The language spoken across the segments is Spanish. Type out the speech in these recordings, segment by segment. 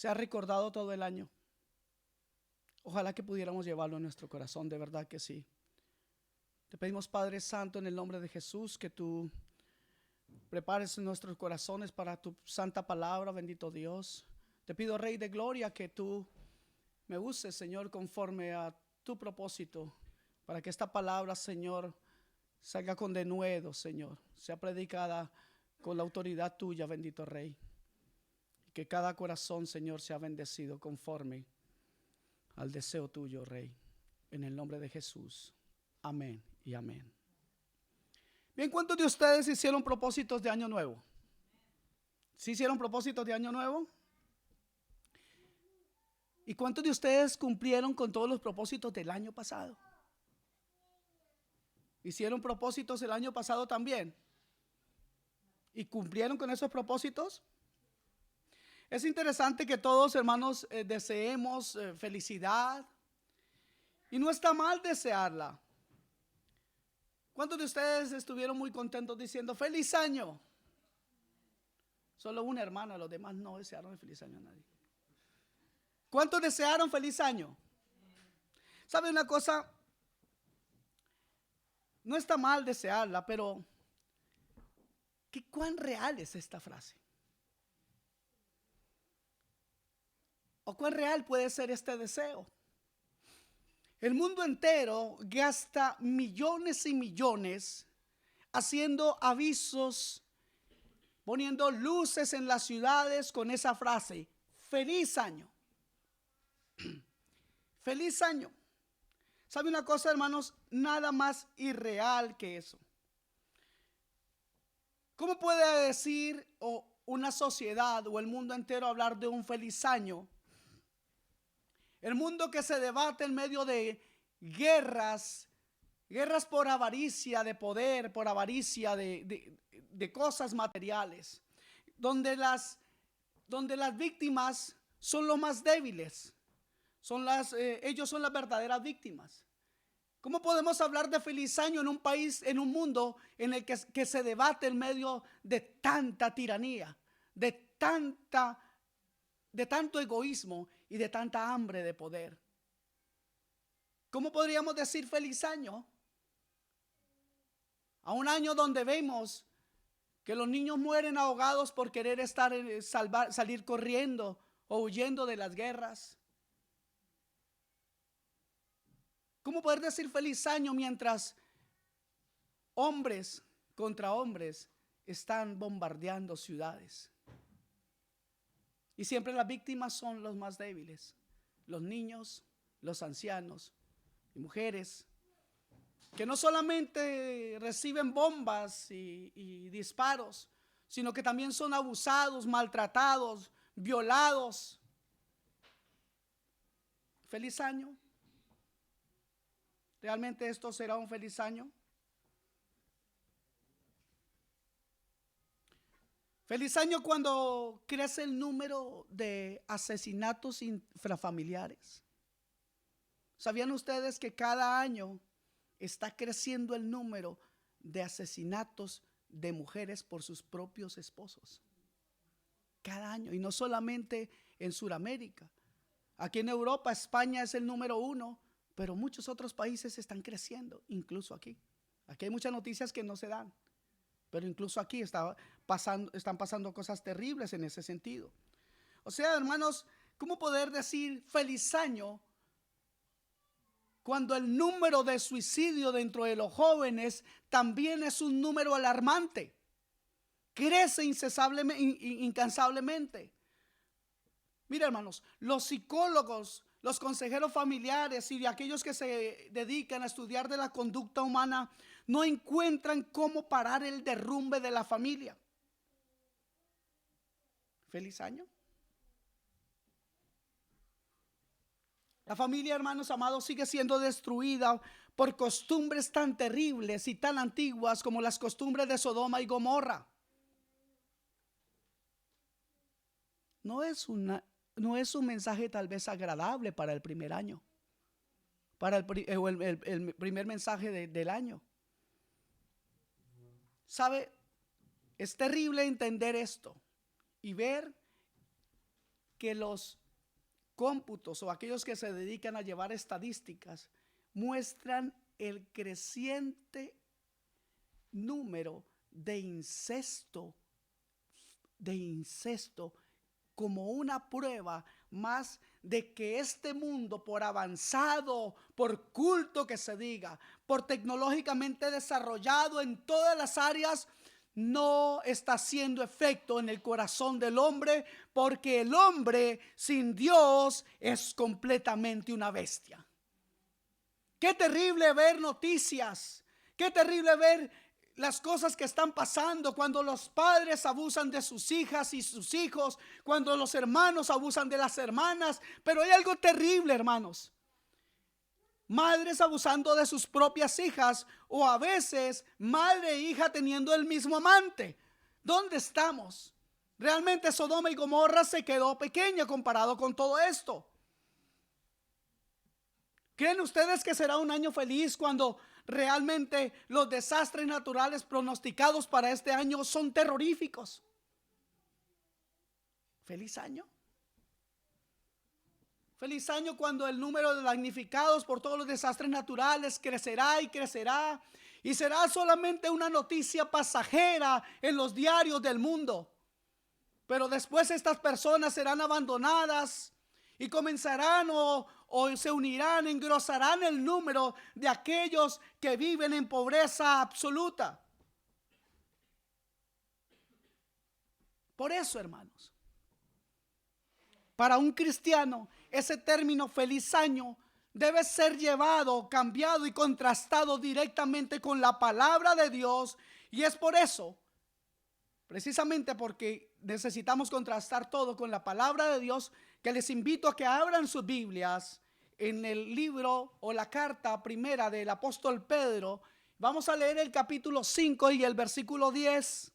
sea recordado todo el año. Ojalá que pudiéramos llevarlo en nuestro corazón, de verdad que sí. Te pedimos, Padre Santo, en el nombre de Jesús, que tú prepares nuestros corazones para tu santa palabra, bendito Dios. Te pido, Rey de Gloria, que tú me uses, Señor, conforme a tu propósito, para que esta palabra, Señor, salga con denuedo, Señor, sea predicada con la autoridad tuya, bendito Rey. Y que cada corazón, Señor, sea bendecido conforme al deseo tuyo, Rey. En el nombre de Jesús. Amén y amén. Bien, ¿cuántos de ustedes hicieron propósitos de año nuevo? ¿Sí hicieron propósitos de año nuevo? ¿Y cuántos de ustedes cumplieron con todos los propósitos del año pasado? ¿Hicieron propósitos el año pasado también? ¿Y cumplieron con esos propósitos? Es interesante que todos, hermanos, deseemos felicidad. Y no está mal desearla. ¿Cuántos de ustedes estuvieron muy contentos diciendo feliz año? Solo una hermana, los demás no desearon el feliz año a nadie. ¿Cuántos desearon feliz año? ¿Sabe una cosa? No está mal desearla, pero ¿cuán real es esta frase? ¿O cuán real puede ser este deseo? El mundo entero gasta millones y millones haciendo avisos, poniendo luces en las ciudades con esa frase, feliz año. Feliz año. ¿Sabe una cosa, hermanos? Nada más irreal que eso. ¿Cómo puede decir una sociedad o el mundo entero hablar de un feliz año? El mundo que se debate en medio de guerras por avaricia de poder, por avaricia de cosas materiales, donde las víctimas son los más débiles, ellos son las verdaderas víctimas. ¿Cómo podemos hablar de feliz año en un país, en un mundo en el que se debate en medio de tanta tiranía, de tanto egoísmo y de tanta hambre de poder? ¿Cómo podríamos decir feliz año a un año donde vemos que los niños mueren ahogados por querer salir corriendo o huyendo de las guerras? ¿Cómo poder decir feliz año mientras hombres contra hombres están bombardeando ciudades? Y siempre las víctimas son los más débiles, los niños, los ancianos y mujeres, que no solamente reciben bombas y disparos, sino que también son abusados, maltratados, violados. ¿Feliz año? ¿Realmente esto será un feliz año? Feliz año cuando crece el número de asesinatos intrafamiliares. ¿Sabían ustedes que cada año está creciendo el número de asesinatos de mujeres por sus propios esposos? Cada año, y no solamente en Sudamérica. Aquí en Europa, España es el número 1, pero muchos otros países están creciendo, incluso aquí. Aquí hay muchas noticias que no se dan, pero incluso aquí están pasando cosas terribles en ese sentido. O sea, hermanos, ¿cómo poder decir feliz año cuando el número de suicidio dentro de los jóvenes también es un número alarmante? Crece incansablemente. Mira, hermanos, los psicólogos, los consejeros familiares y aquellos que se dedican a estudiar de la conducta humana no encuentran cómo parar el derrumbe de la familia. Feliz año. La familia, hermanos amados, sigue siendo destruida por costumbres tan terribles y tan antiguas como las costumbres de Sodoma y Gomorra. No es un mensaje tal vez agradable para el primer año, para el primer mensaje del año. ¿Sabe? Es terrible entender esto y ver que los cómputos o aquellos que se dedican a llevar estadísticas muestran el creciente número de incesto como una prueba más de que este mundo, por avanzado, por culto que se diga, por tecnológicamente desarrollado en todas las áreas, no está haciendo efecto en el corazón del hombre, porque el hombre sin Dios es completamente una bestia. Qué terrible ver noticias, qué terrible ver las cosas que están pasando cuando los padres abusan de sus hijas y sus hijos, cuando los hermanos abusan de las hermanas. Pero hay algo terrible, hermanos: madres abusando de sus propias hijas, o a veces madre e hija teniendo el mismo amante. ¿Dónde estamos? Realmente Sodoma y Gomorra se quedó pequeña comparado con todo esto. ¿Creen ustedes que será un año feliz cuando realmente los desastres naturales pronosticados para este año son terroríficos? Feliz año. Feliz año cuando el número de damnificados por todos los desastres naturales crecerá y crecerá, y será solamente una noticia pasajera en los diarios del mundo. Pero después estas personas serán abandonadas y comenzarán o se unirán, engrosarán el número de aquellos que viven en pobreza absoluta. Por eso, hermanos, para un cristiano, ese término feliz año debe ser llevado, cambiado y contrastado directamente con la palabra de Dios. Y es por eso, precisamente porque necesitamos contrastar todo con la palabra de Dios, que les invito a que abran sus Biblias en el libro o la carta primera del apóstol Pedro. Vamos a leer el capítulo 5 y el versículo 10.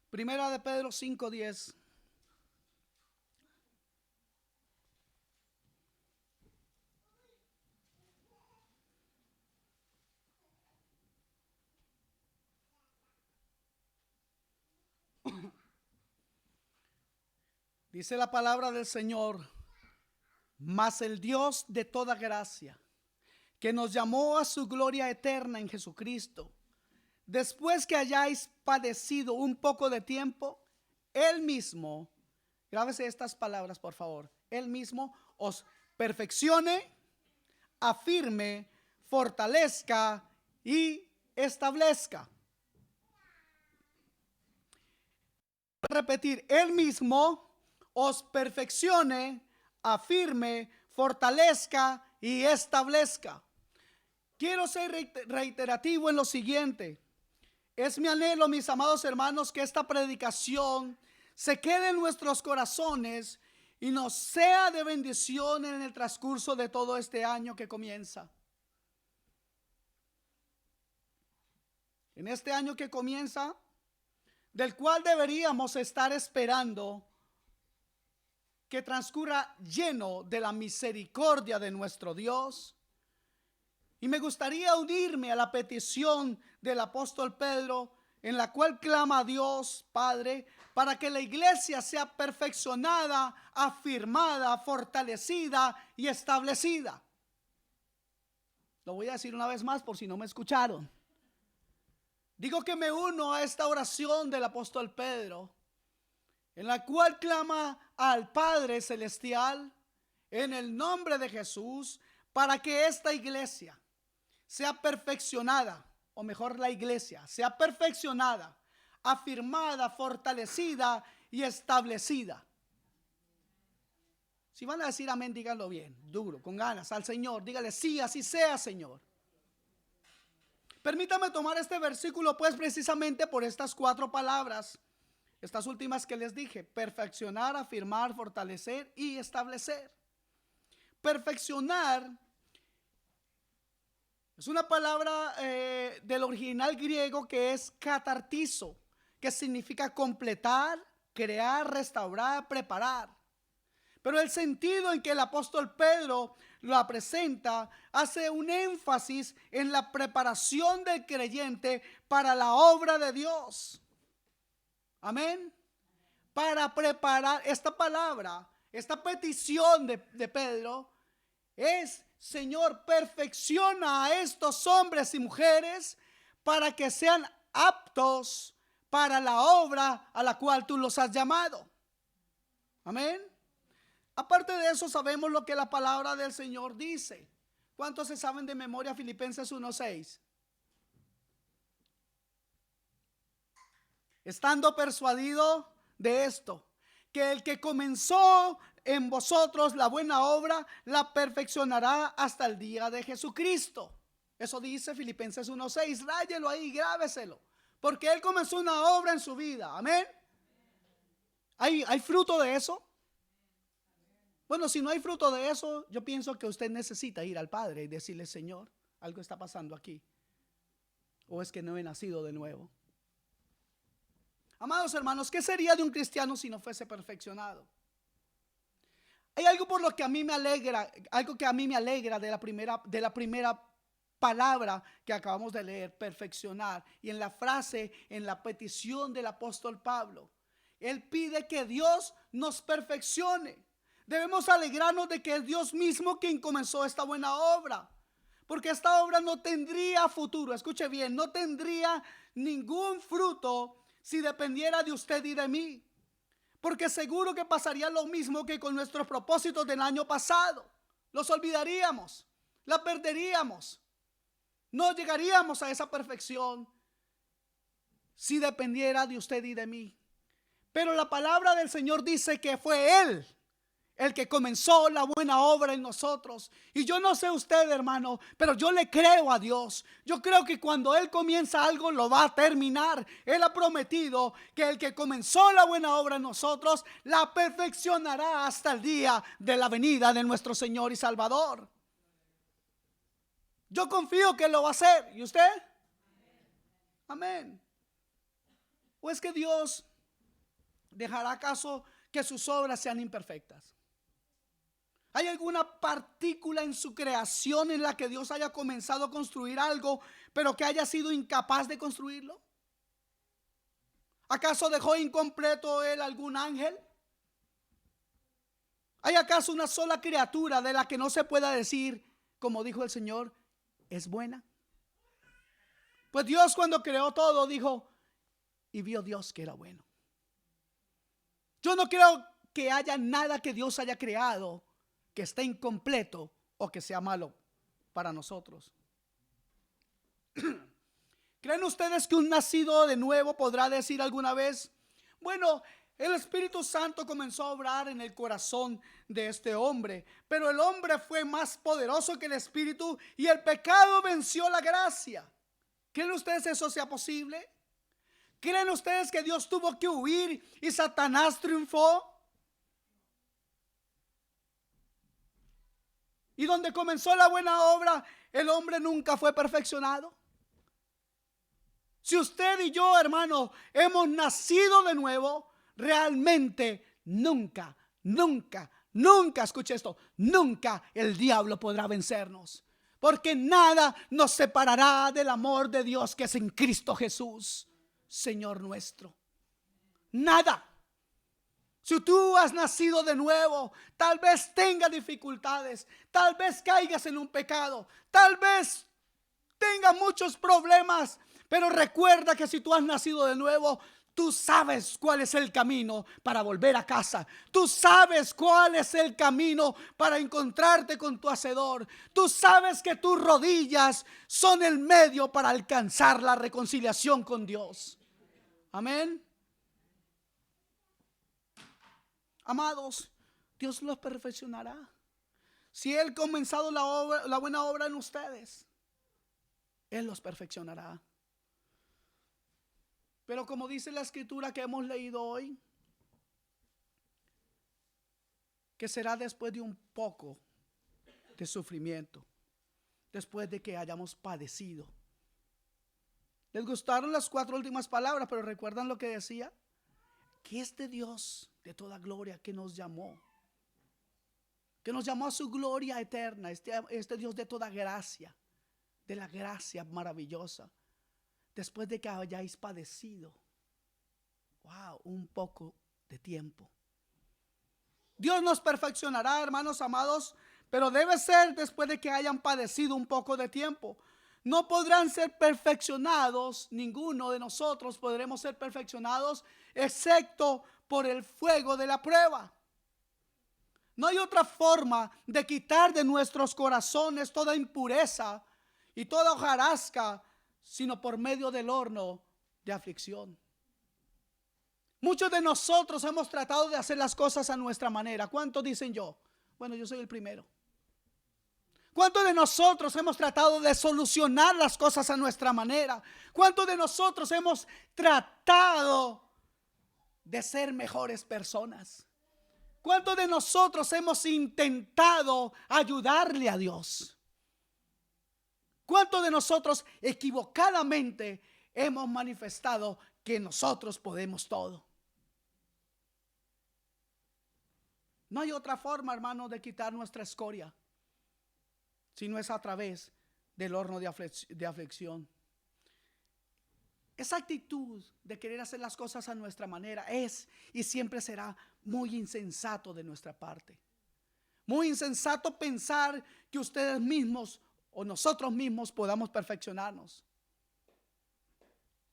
Primera de Pedro 5:10. Dice la palabra del Señor: mas el Dios de toda gracia, que nos llamó a su gloria eterna en Jesucristo, después que hayáis padecido un poco de tiempo, Él mismo, grábese estas palabras por favor, Él mismo os perfeccione, afirme, fortalezca y establezca. Repetir: Él mismo os perfeccione, afirme, fortalezca y establezca. Quiero ser reiterativo en lo siguiente. Es mi anhelo, mis amados hermanos, que esta predicación se quede en nuestros corazones y nos sea de bendición en el transcurso de todo este año que comienza. En este año que comienza, del cual deberíamos estar esperando que transcurra lleno de la misericordia de nuestro Dios. Y me gustaría unirme a la petición del apóstol Pedro, en la cual clama a Dios Padre para que la iglesia sea perfeccionada, afirmada, fortalecida y establecida. Lo voy a decir una vez más por si no me escucharon. Digo que me uno a esta oración del apóstol Pedro, en la cual clama al Padre Celestial en el nombre de Jesús para que esta iglesia sea perfeccionada, o mejor la iglesia sea perfeccionada, afirmada, fortalecida y establecida. Si van a decir amén, díganlo bien, duro, con ganas al Señor. Dígale: sí, así sea, Señor. Permítame tomar este versículo pues precisamente por estas 4 palabras, estas últimas que les dije: perfeccionar, afirmar, fortalecer y establecer. Perfeccionar es una palabra del original griego que es catartizo, que significa completar, crear, restaurar, preparar. Pero el sentido en que el apóstol Pedro la presenta hace un énfasis en la preparación del creyente para la obra de Dios. Amén. Para preparar esta palabra, esta petición de Pedro es: Señor, perfecciona a estos hombres y mujeres para que sean aptos para la obra a la cual tú los has llamado. Amén. Aparte de eso, sabemos lo que la palabra del Señor dice. ¿Cuántos se saben de memoria Filipenses 1:6? Estando persuadido de esto, que el que comenzó en vosotros la buena obra, la perfeccionará hasta el día de Jesucristo. Eso dice Filipenses 1:6. Ráyelo ahí, grábeselo, porque Él comenzó una obra en su vida. Amén. ¿Hay fruto de eso? Bueno, si no hay fruto de eso, yo pienso que usted necesita ir al Padre y decirle: Señor, algo está pasando aquí, o es que no he nacido de nuevo. Amados hermanos, ¿qué sería de un cristiano si no fuese perfeccionado? Hay algo por lo que a mí me alegra, algo que a mí me alegra de la primera palabra que acabamos de leer: perfeccionar. Y en la frase, en la petición del apóstol Pablo, él pide que Dios nos perfeccione. Debemos alegrarnos de que es Dios mismo quien comenzó esta buena obra, porque esta obra no tendría futuro. Escuche bien, no tendría ningún fruto si dependiera de usted y de mí, porque seguro que pasaría lo mismo que con nuestros propósitos del año pasado. Los olvidaríamos, la perderíamos, no llegaríamos a esa perfección si dependiera de usted y de mí. Pero la palabra del Señor dice que fue Él el que comenzó la buena obra en nosotros. Y yo no sé usted, hermano, pero yo le creo a Dios. Yo creo que cuando Él comienza algo, lo va a terminar. Él ha prometido que el que comenzó la buena obra en nosotros, la perfeccionará hasta el día de la venida de nuestro Señor y Salvador. Yo confío que lo va a hacer. ¿Y usted? Amén. ¿O es que Dios dejará acaso que sus obras sean imperfectas? ¿Hay alguna partícula en su creación en la que Dios haya comenzado a construir algo, pero que haya sido incapaz de construirlo? ¿Acaso dejó incompleto Él algún ángel? ¿Hay acaso una sola criatura de la que no se pueda decir, como dijo el Señor, es buena? Pues Dios, cuando creó todo, dijo: y vio Dios que era bueno. Yo no creo que haya nada que Dios haya creado que esté incompleto o que sea malo para nosotros. ¿Creen ustedes que un nacido de nuevo podrá decir alguna vez: bueno, el Espíritu Santo comenzó a obrar en el corazón de este hombre, pero el hombre fue más poderoso que el Espíritu y el pecado venció la gracia? ¿Creen ustedes eso sea posible? ¿Creen ustedes que Dios tuvo que huir y Satanás triunfó? Y donde comenzó la buena obra, el hombre nunca fue perfeccionado. Si usted y yo, hermano, hemos nacido de nuevo, realmente nunca, escuche esto, nunca el diablo podrá vencernos, porque nada nos separará del amor de Dios que es en Cristo Jesús, Señor nuestro. Nada. Si tú has nacido de nuevo, tal vez tengas dificultades, tal vez caigas en un pecado, tal vez tengas muchos problemas, pero recuerda que si tú has nacido de nuevo, tú sabes cuál es el camino para volver a casa. Tú sabes cuál es el camino para encontrarte con tu Hacedor. Tú sabes que tus rodillas son el medio para alcanzar la reconciliación con Dios. Amén. Amados, Dios los perfeccionará. Si Él ha comenzado la buena obra en ustedes, Él los perfeccionará. Pero como dice la escritura que hemos leído hoy, que será después de un poco de sufrimiento, después de que hayamos padecido. ¿Les gustaron las 4 últimas palabras? Pero ¿recuerdan lo que decía? Que este Dios de toda gloria que nos llamó que nos llamó a su gloria eterna, este Dios de toda gracia, de la gracia maravillosa, después de que hayáis padecido, un poco de tiempo. Dios nos perfeccionará, hermanos amados, pero debe ser después de que hayan padecido un poco de tiempo. No podrán ser perfeccionados, ninguno de nosotros podremos ser perfeccionados, excepto por el fuego de la prueba. No hay otra forma de quitar de nuestros corazones toda impureza y toda hojarasca, sino por medio del horno de aflicción. Muchos de nosotros hemos tratado de hacer las cosas a nuestra manera. ¿Cuántos dicen yo? Bueno, yo soy el primero. ¿Cuántos de nosotros hemos tratado de solucionar las cosas a nuestra manera? ¿Cuántos de nosotros hemos tratado de ser mejores personas? ¿Cuántos de nosotros hemos intentado ayudarle a Dios? ¿Cuántos de nosotros equivocadamente hemos manifestado que nosotros podemos todo? No hay otra forma, hermano, de quitar nuestra escoria, si no es a través del horno de aflicción. Esa actitud de querer hacer las cosas a nuestra manera es y siempre será muy insensato de nuestra parte. Muy insensato pensar que ustedes mismos o nosotros mismos podamos perfeccionarnos.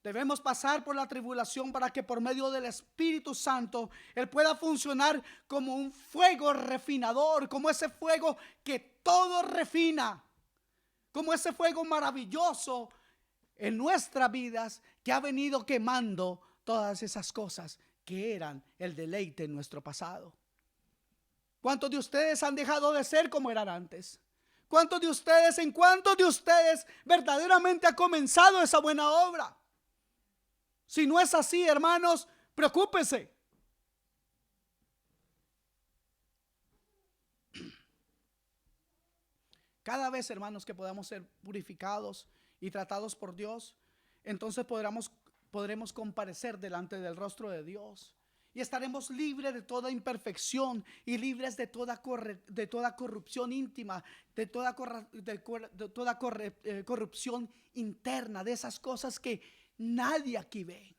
Debemos pasar por la tribulación para que por medio del Espíritu Santo Él pueda funcionar como un fuego refinador, como ese fuego que todo refina, como ese fuego maravilloso en nuestras vidas que ha venido quemando todas esas cosas que eran el deleite en nuestro pasado. ¿Cuántos de ustedes han dejado de ser como eran antes? ¿Cuántos de ustedes, en cuántos de ustedes verdaderamente ha comenzado esa buena obra? Si no es así, hermanos, preocúpese. Cada vez, hermanos, que podamos ser purificados y tratados por Dios, entonces podremos comparecer delante del rostro de Dios y estaremos libres de toda imperfección y libres de toda corrupción íntima, de toda corrupción interna, de esas cosas que nadie aquí ve.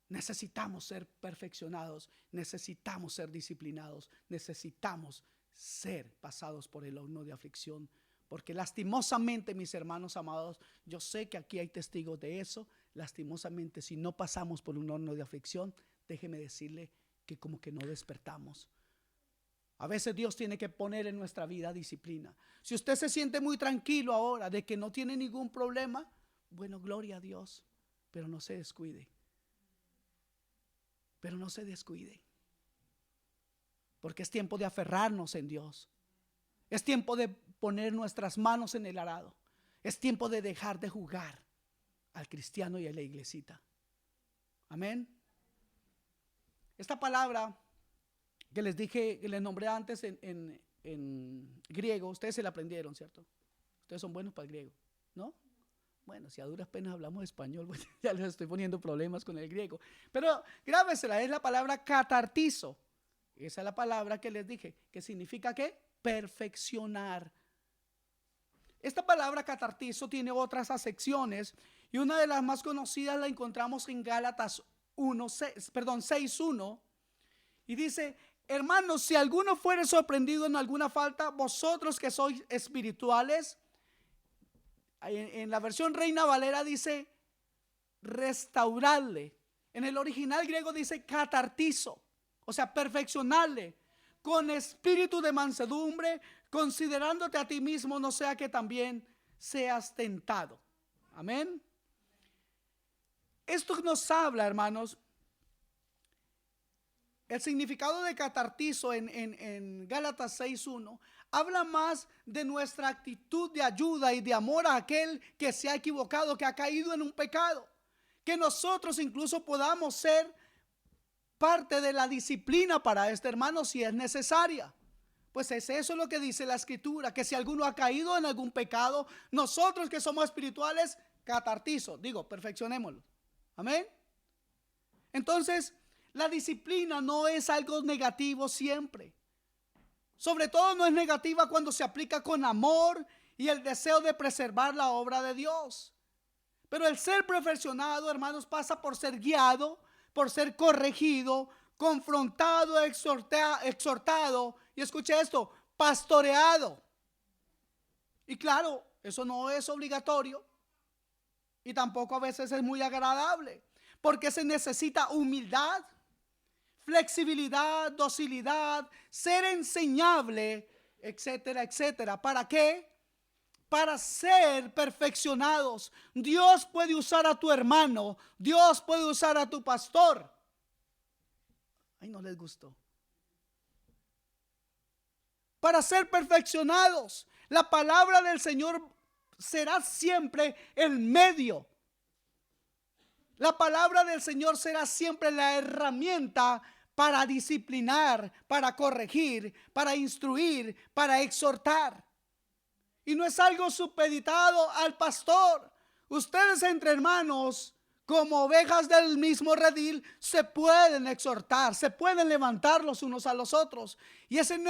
Necesitamos ser perfeccionados, necesitamos ser disciplinados, necesitamos ser pasados por el horno de aflicción. Porque lastimosamente, mis hermanos amados, yo sé que aquí hay testigos de eso. Lastimosamente, si no pasamos por un horno de aflicción, déjeme decirle que como que no despertamos. A veces Dios tiene que poner en nuestra vida disciplina. Si usted se siente muy tranquilo ahora de que no tiene ningún problema, bueno, gloria a Dios, pero no se descuide. Pero no se descuide. Porque es tiempo de aferrarnos en Dios. Es tiempo de poner nuestras manos en el arado. Es tiempo de dejar de jugar al cristiano y a la iglesita. Amén. Esta palabra que les dije, que les nombré antes en griego, ustedes se la aprendieron, ¿cierto? Ustedes son buenos para el griego, ¿no? Bueno, si a duras penas hablamos español, pues ya les estoy poniendo problemas con el griego. Pero grábesela, es la palabra catartizo. Esa es la palabra que les dije, que significa ¿qué? Perfeccionar. Esta palabra catartizo tiene otras acepciones y una de las más conocidas la encontramos en Gálatas 6:1 y dice: hermanos, si alguno fuere sorprendido en alguna falta, vosotros que sois espirituales, en la versión Reina Valera dice restaurarle. En el original griego dice catartizo, o sea, perfeccionarle con espíritu de mansedumbre, considerándote a ti mismo, no sea que también seas tentado. Amén. Esto nos habla, hermanos, el significado de catartizo en Gálatas 6:1 habla más de nuestra actitud de ayuda y de amor a aquel que se ha equivocado, que ha caído en un pecado. Que nosotros incluso podamos ser parte de la disciplina para este hermano si es necesaria. Pues es eso lo que dice la escritura, que si alguno ha caído en algún pecado, nosotros que somos espirituales, catartizo, perfeccionémoslo. Amén. Entonces, la disciplina no es algo negativo siempre. Sobre todo no es negativa cuando se aplica con amor y el deseo de preservar la obra de Dios. Pero el ser perfeccionado, hermanos, pasa por ser guiado, por ser corregido, confrontado, exhortado, y escuche esto, pastoreado. Y claro, eso no es obligatorio y tampoco a veces es muy agradable, porque se necesita humildad, flexibilidad, docilidad, ser enseñable, etcétera, etcétera. ¿Para qué? Para ser perfeccionados. Dios puede usar a tu hermano, Dios puede usar a tu pastor. Ay, no les gustó. Para ser perfeccionados, la palabra del Señor será siempre el medio. La palabra del Señor será siempre la herramienta para disciplinar, para corregir, para instruir, para exhortar. Y no es algo supeditado al pastor. Ustedes entre hermanos, como ovejas del mismo redil, se pueden exhortar, se pueden levantar los unos a los otros. Y es en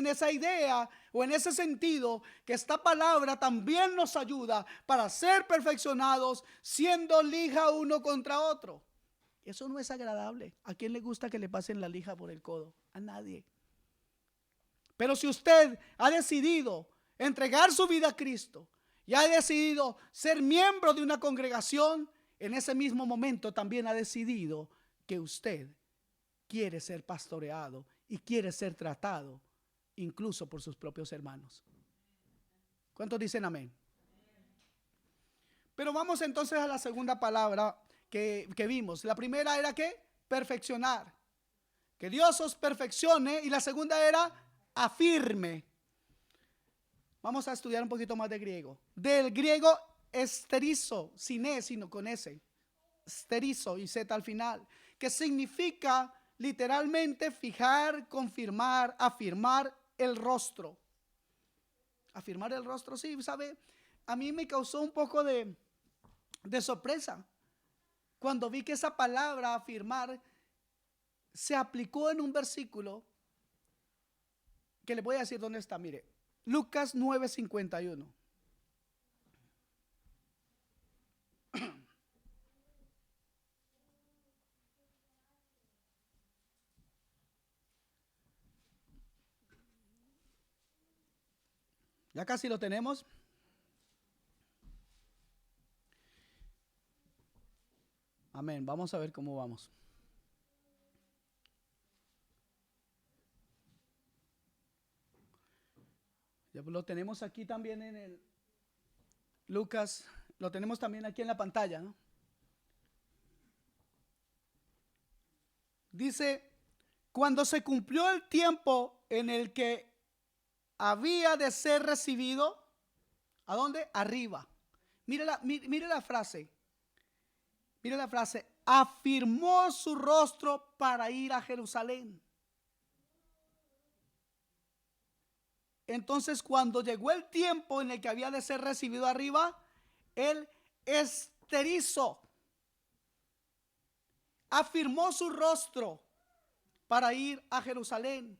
esa idea o en ese sentido que esta palabra también nos ayuda para ser perfeccionados, siendo lija uno contra otro. Eso no es agradable. ¿A quién le gusta que le pasen la lija por el codo? A nadie. Pero si usted ha decidido entregar su vida a Cristo y ha decidido ser miembro de una congregación, en ese mismo momento también ha decidido que usted quiere ser pastoreado y quiere ser tratado incluso por sus propios hermanos. ¿Cuántos dicen amén? Pero vamos entonces a la segunda palabra que vimos. La primera era ¿qué? Perfeccionar. Que Dios os perfeccione. Y la segunda era afirme. Vamos a estudiar un poquito más de griego. Del griego esterizo, sin E, sino con S. Esterizo y Z al final. Que significa literalmente fijar, confirmar, afirmar el rostro. Afirmar el rostro, sí, ¿sabe? A mí me causó un poco de sorpresa cuando vi que esa palabra afirmar se aplicó en un versículo que le voy a decir dónde está. Mire, Lucas 9:51. Ya casi lo tenemos. Amén. Vamos a ver cómo vamos. Ya lo tenemos aquí también en el Lucas, lo tenemos también aquí en la pantalla, ¿no? Dice, cuando se cumplió el tiempo en el que había de ser recibido, ¿a dónde? Arriba. Mire la frase. Mire la frase. Afirmó su rostro para ir a Jerusalén. Entonces, cuando llegó el tiempo en el que había de ser recibido arriba, él esterizó. Afirmó su rostro para ir a Jerusalén.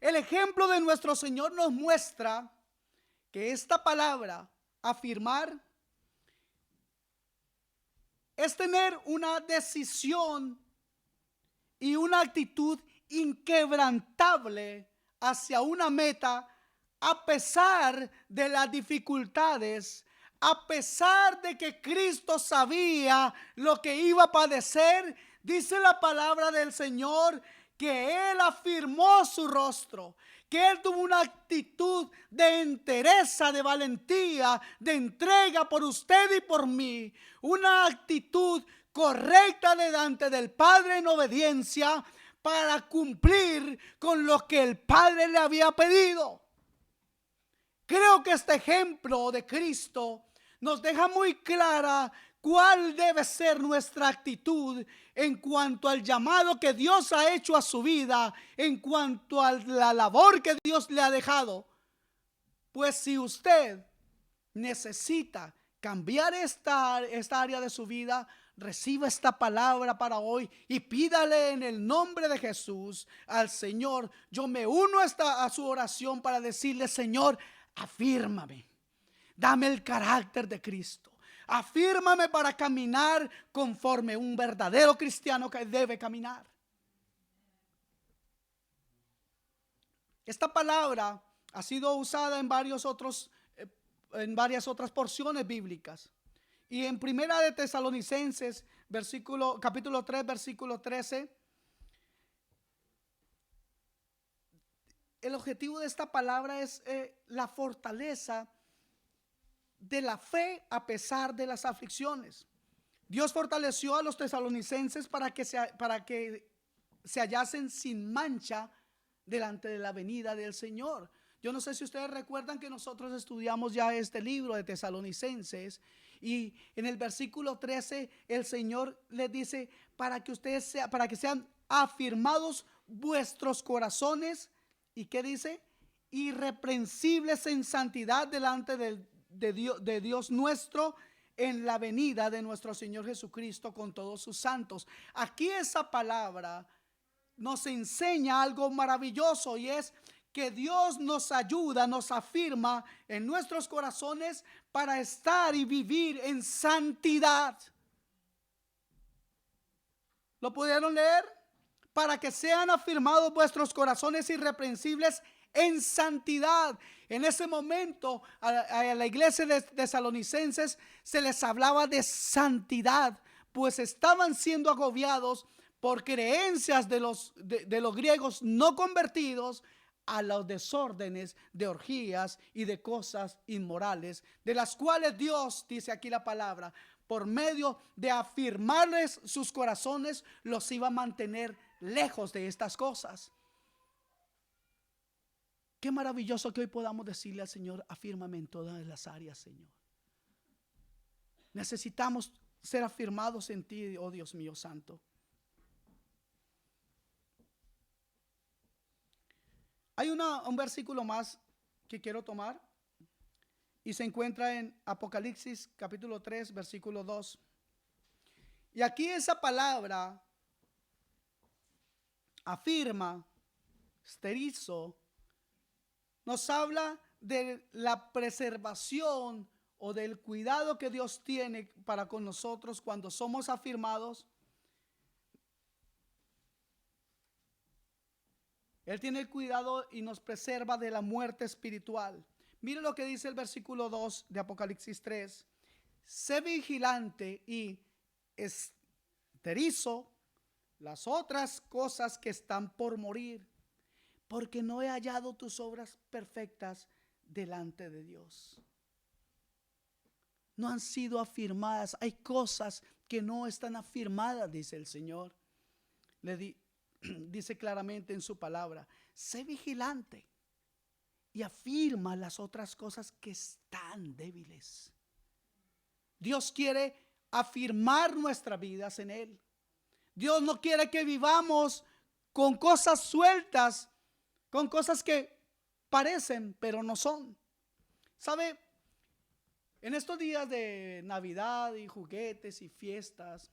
El ejemplo de nuestro Señor nos muestra que esta palabra, afirmar, es tener una decisión y una actitud inquebrantable hacia una meta, a pesar de las dificultades, a pesar de que Cristo sabía lo que iba a padecer. Dice la palabra del Señor que Él afirmó su rostro, que Él tuvo una actitud de entereza, de valentía, de entrega por usted y por mí, una actitud correcta delante del Padre en obediencia para cumplir con lo que el Padre le había pedido. Creo que este ejemplo de Cristo nos deja muy clara cuál debe ser nuestra actitud en cuanto al llamado que Dios ha hecho a su vida, en cuanto a la labor que Dios le ha dejado. Pues si usted necesita cambiar esta área de su vida, reciba esta palabra para hoy y pídale en el nombre de Jesús al Señor. Yo me uno a su oración para decirle: Señor, afírmame, dame el carácter de Cristo, afírmame para caminar conforme un verdadero cristiano que debe caminar. Esta palabra ha sido usada en varias otras porciones bíblicas. Y en Primera de Tesalonicenses, capítulo 3, versículo 13, el objetivo de esta palabra es la fortaleza de la fe a pesar de las aflicciones. Dios fortaleció a los tesalonicenses para que se hallasen sin mancha delante de la venida del Señor. Yo no sé si ustedes recuerdan que nosotros estudiamos ya este libro de Tesalonicenses, y en el versículo 13 el Señor les dice: para que sean afirmados vuestros corazones, ¿y qué dice? Irreprensibles en santidad delante de Dios nuestro, en la venida de nuestro Señor Jesucristo con todos sus santos. Aquí esa palabra nos enseña algo maravilloso, y es que Dios nos ayuda, nos afirma en nuestros corazones para estar y vivir en santidad. ¿Lo pudieron leer? Para que sean afirmados vuestros corazones irreprensibles en santidad. En ese momento a la iglesia de Tesalonicenses se les hablaba de santidad, pues estaban siendo agobiados por creencias de los griegos no convertidos a los desórdenes de orgías y de cosas inmorales, de las cuales Dios, dice aquí la palabra, por medio de afirmarles sus corazones, los iba a mantener lejos de estas cosas. Qué maravilloso que hoy podamos decirle al Señor: afírmame en todas las áreas, Señor. Necesitamos ser afirmados en ti, oh Dios mío santo. Hay un versículo más que quiero tomar, y se encuentra en Apocalipsis capítulo 3, versículo 2. Y aquí esa palabra afirma, esterizo, nos habla de la preservación o del cuidado que Dios tiene para con nosotros cuando somos afirmados. Él tiene el cuidado y nos preserva de la muerte espiritual. Mire lo que dice el versículo 2 de Apocalipsis 3. Sé vigilante y esterizo las otras cosas que están por morir, porque no he hallado tus obras perfectas delante de Dios. No han sido afirmadas. Hay cosas que no están afirmadas, dice el Señor. Dice claramente en su palabra: sé vigilante y afirma las otras cosas que están débiles. Dios quiere afirmar nuestras vidas en Él. Dios no quiere que vivamos con cosas sueltas, con cosas que parecen pero no son. ¿Sabe? En estos días de Navidad y juguetes y fiestas,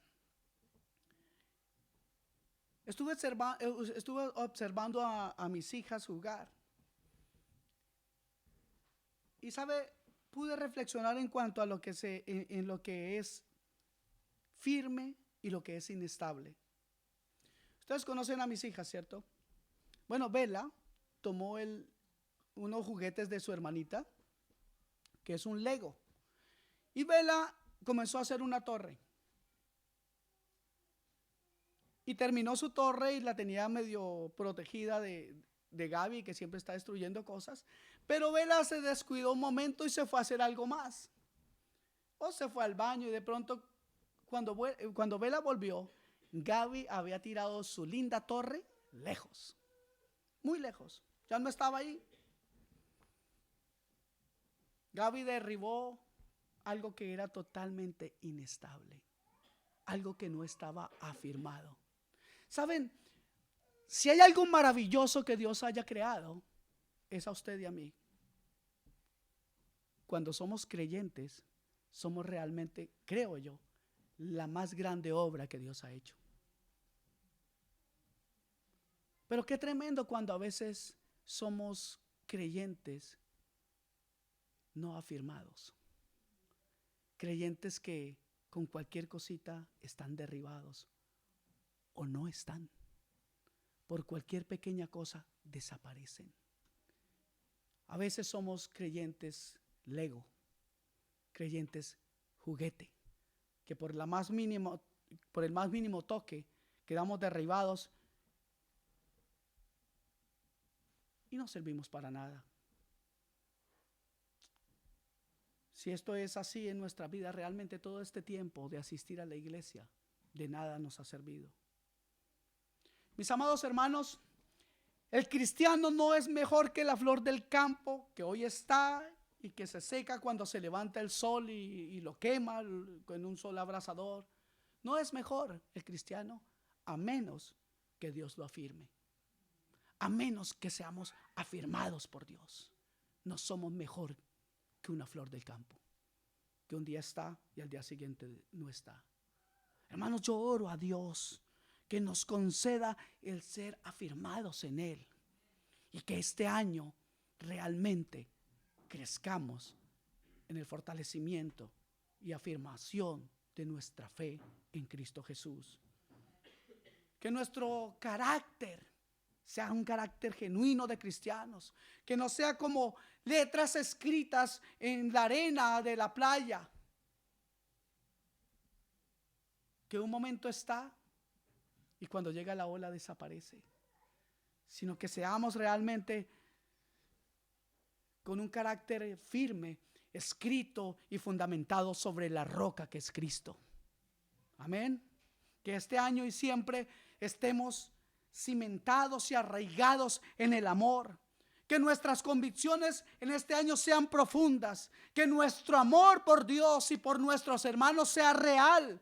estuve observando a mis hijas jugar. Y sabe, pude reflexionar en cuanto a lo que en lo que es firme y lo que es inestable. Ustedes conocen a mis hijas, ¿cierto? Bueno, Bella tomó unos juguetes de su hermanita, que es un Lego, y Bella comenzó a hacer una torre. Y terminó su torre y la tenía medio protegida de Gaby, que siempre está destruyendo cosas. Pero Bella se descuidó un momento y se fue a hacer algo más. O se fue al baño, y de pronto cuando Bella volvió, Gaby había tirado su linda torre lejos, muy lejos. Ya no estaba ahí. Gaby derribó algo que era totalmente inestable, algo que no estaba afirmado. ¿Saben? Si hay algo maravilloso que Dios haya creado, es a usted y a mí. Cuando somos creyentes, somos realmente, creo yo, la más grande obra que Dios ha hecho. Pero qué tremendo cuando a veces somos creyentes no afirmados. Creyentes que con cualquier cosita están derribados o no están. Por cualquier pequeña cosa desaparecen. A veces somos creyentes Lego, creyentes juguete, que por el más mínimo toque quedamos derribados y no servimos para nada. Si esto es así en nuestra vida, realmente todo este tiempo de asistir a la iglesia de nada nos ha servido. Mis amados hermanos, el cristiano no es mejor que la flor del campo que hoy está y que se seca cuando se levanta el sol y lo quema con un sol abrasador. No es mejor el cristiano a menos que Dios lo afirme. A menos que seamos afirmados por Dios. No somos mejor que una flor del campo, que un día está y al día siguiente no está. Hermanos, yo oro a Dios que nos conceda el ser afirmados en Él y que este año realmente crezcamos en el fortalecimiento y afirmación de nuestra fe en Cristo Jesús. Que nuestro carácter sea un carácter genuino de cristianos, que no sea como letras escritas en la arena de la playa, que un momento está y cuando llega la ola desaparece, sino que seamos realmente con un carácter firme, escrito y fundamentado sobre la roca que es Cristo. Amén. Que este año y siempre estemos cimentados y arraigados en el amor. Que nuestras convicciones en este año sean profundas. Que nuestro amor por Dios y por nuestros hermanos sea real.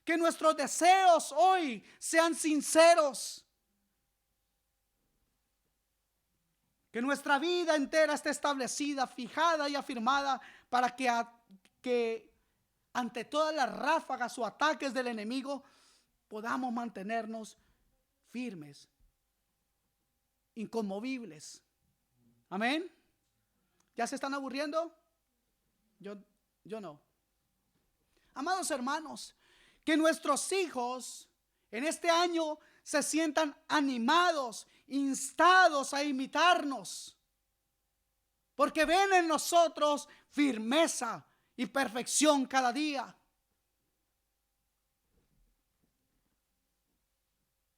Que nuestros deseos hoy sean sinceros. Que nuestra vida entera esté establecida, fijada y afirmada para que ante todas las ráfagas o ataques del enemigo podamos mantenernos firmes, inconmovibles. Amén. ¿Ya se están aburriendo? Yo no. Amados hermanos, que nuestros hijos en este año se sientan animados, instados a imitarnos, porque ven en nosotros firmeza y perfección cada día.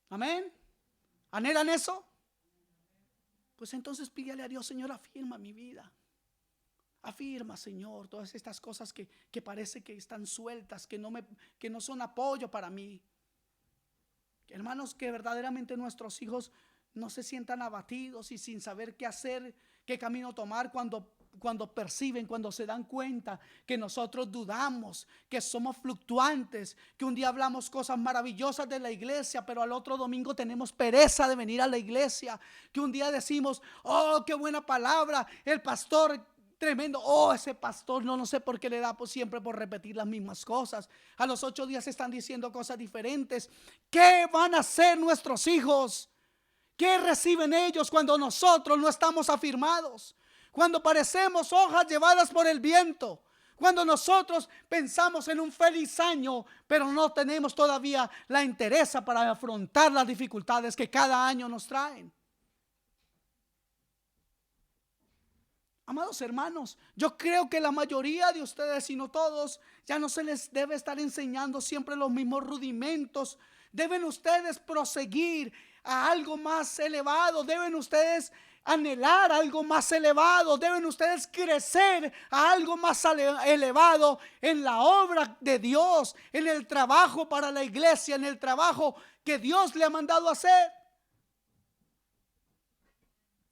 Amén. ¿Anhelan eso? Pues entonces pídale a Dios: Señor, afirma mi vida. Afirma, Señor, todas estas cosas que parece que están sueltas, que no son apoyo para mí. Hermanos, que verdaderamente nuestros hijos no se sientan abatidos y sin saber qué hacer, qué camino tomar cuando perciben, cuando se dan cuenta que nosotros dudamos, que somos fluctuantes, que un día hablamos cosas maravillosas de la iglesia, pero al otro domingo tenemos pereza de venir a la iglesia, que un día decimos: oh, qué buena palabra, el pastor tremendo, oh, ese pastor no sé por qué le da siempre por repetir las mismas cosas. A los 8 días están diciendo cosas diferentes. ¿Qué van a hacer nuestros hijos? ¿Qué reciben ellos cuando nosotros no estamos afirmados? Cuando parecemos hojas llevadas por el viento. Cuando nosotros pensamos en un feliz año, pero no tenemos todavía la entereza para afrontar las dificultades que cada año nos traen. Amados hermanos, yo creo que la mayoría de ustedes, si no todos, ya no se les debe estar enseñando siempre los mismos rudimentos. Deben ustedes proseguir a algo más elevado. Deben ustedes anhelar algo más elevado. Deben ustedes crecer a algo más elevado en la obra de Dios, en el trabajo para la iglesia, en el trabajo que Dios le ha mandado a hacer.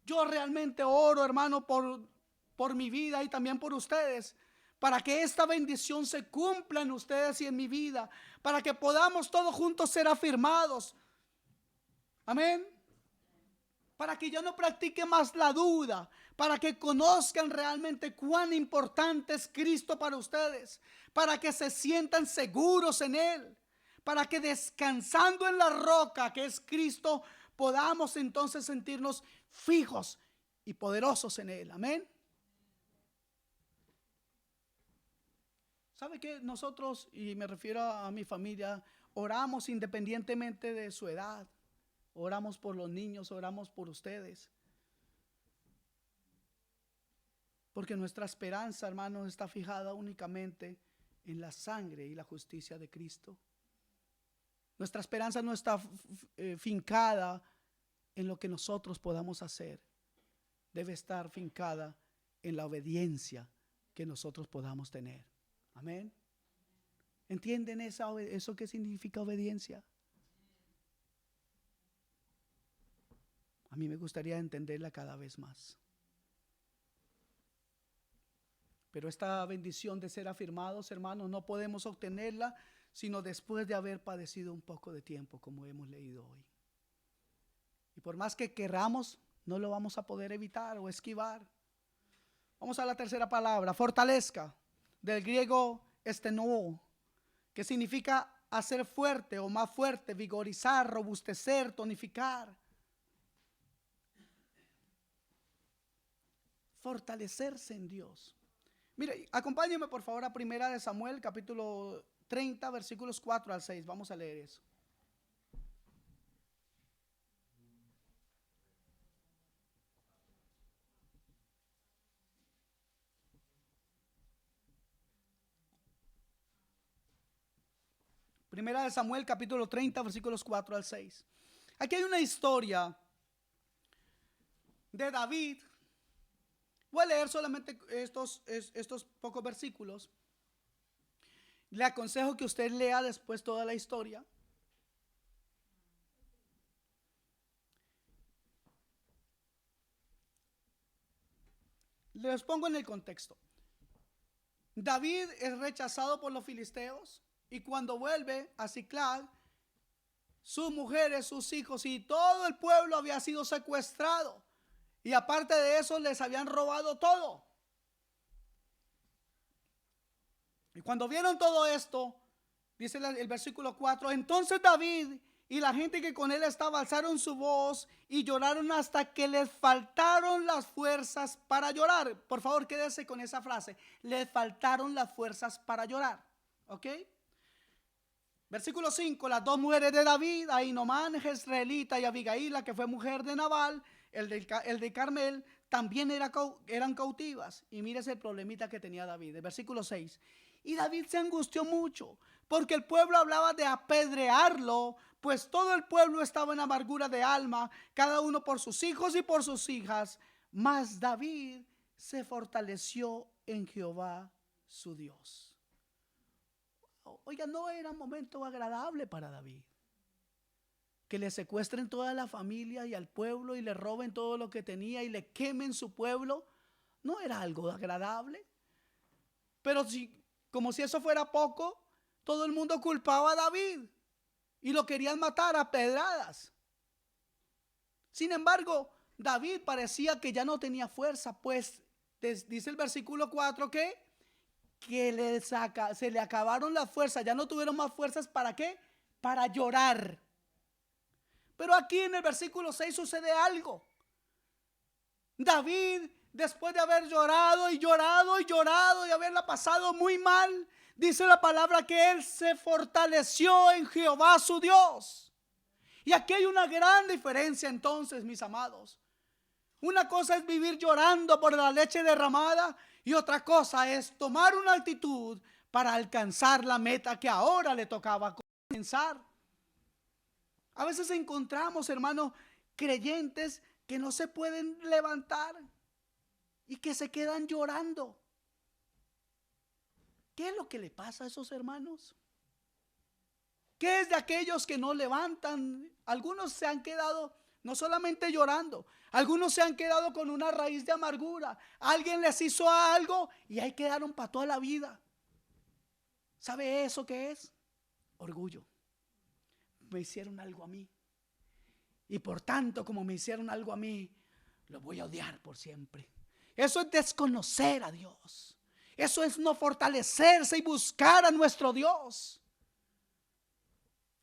Yo realmente oro, hermano, por mi vida y también por ustedes, para que esta bendición se cumpla en ustedes y en mi vida, para que podamos todos juntos ser afirmados. Amén. para que ya no practiquen más la duda, para que conozcan realmente cuán importante es Cristo para ustedes, para que se sientan seguros en Él, para que descansando en la roca que es Cristo, podamos entonces sentirnos fijos y poderosos en Él. Amén. ¿Sabe qué? Nosotros, y me refiero a mi familia, oramos independientemente de su edad. Oramos por los niños, oramos por ustedes. Porque nuestra esperanza, hermanos, está fijada únicamente en la sangre y la justicia de Cristo. Nuestra esperanza no está fincada en lo que nosotros podamos hacer. Debe estar fincada en la obediencia que nosotros podamos tener. Amén. ¿Entienden eso que significa obediencia? A mí me gustaría entenderla cada vez más. Pero esta bendición de ser afirmados, hermanos, no podemos obtenerla sino después de haber padecido un poco de tiempo, como hemos leído hoy. Y por más que querramos, no lo vamos a poder evitar o esquivar. Vamos a la tercera palabra, fortalezca, del griego estenoo, que significa hacer fuerte o más fuerte, vigorizar, robustecer, tonificar. Fortalecerse en Dios. Mire, acompáñenme por favor a 1 Samuel capítulo 30 versículos 4 al 6. Vamos a leer eso. Primera de Samuel capítulo 30 versículos 4 al 6. Aquí hay una historia de David. Voy a leer solamente estos pocos versículos. Le aconsejo que usted lea después toda la historia. Les pongo en el contexto. David es rechazado por los filisteos y cuando vuelve a Ziklag, sus mujeres, sus hijos y todo el pueblo había sido secuestrado. Y aparte de eso les habían robado todo. Y cuando vieron todo esto, dice el versículo 4, entonces David y la gente que con él estaba alzaron su voz y lloraron hasta que les faltaron las fuerzas para llorar. Por favor, quédese con esa frase. Les faltaron las fuerzas para llorar. ¿Ok? Versículo 5, las dos mujeres de David, Ahinomán, Jezreelita y Abigail, la que fue mujer de Nabal, el de Carmel, también eran cautivas. Y mírese el problemita que tenía David. El versículo 6. Y David se angustió mucho, porque el pueblo hablaba de apedrearlo, pues todo el pueblo estaba en amargura de alma, cada uno por sus hijos y por sus hijas. Mas David se fortaleció en Jehová su Dios. Oiga, no era un momento agradable para David. Que le secuestren toda la familia y al pueblo y le roben todo lo que tenía y le quemen su pueblo. No era algo agradable. Pero como si eso fuera poco, todo el mundo culpaba a David y lo querían matar a pedradas. Sin embargo, David parecía que ya no tenía fuerza, pues dice el versículo 4 que se le acabaron las fuerzas, ya no tuvieron más fuerzas. ¿Para qué? Para llorar. Pero aquí en el versículo 6 sucede algo. David, después de haber llorado y llorado y llorado y haberla pasado muy mal, dice la palabra que él se fortaleció en Jehová su Dios. Y aquí hay una gran diferencia entonces, mis amados. Una cosa es vivir llorando por la leche derramada y otra cosa es tomar una actitud para alcanzar la meta que ahora le tocaba comenzar. A veces encontramos, hermanos, creyentes que no se pueden levantar y que se quedan llorando. ¿Qué es lo que le pasa a esos hermanos? ¿Qué es de aquellos que no levantan? Algunos se han quedado no solamente llorando, algunos se han quedado con una raíz de amargura. Alguien les hizo algo y ahí quedaron para toda la vida. ¿Sabe eso qué es? Orgullo. Me hicieron algo a mí Y por tanto, como me hicieron algo a mí, lo voy a odiar por siempre. Eso es desconocer a Dios. Eso es no fortalecerse y buscar a nuestro Dios.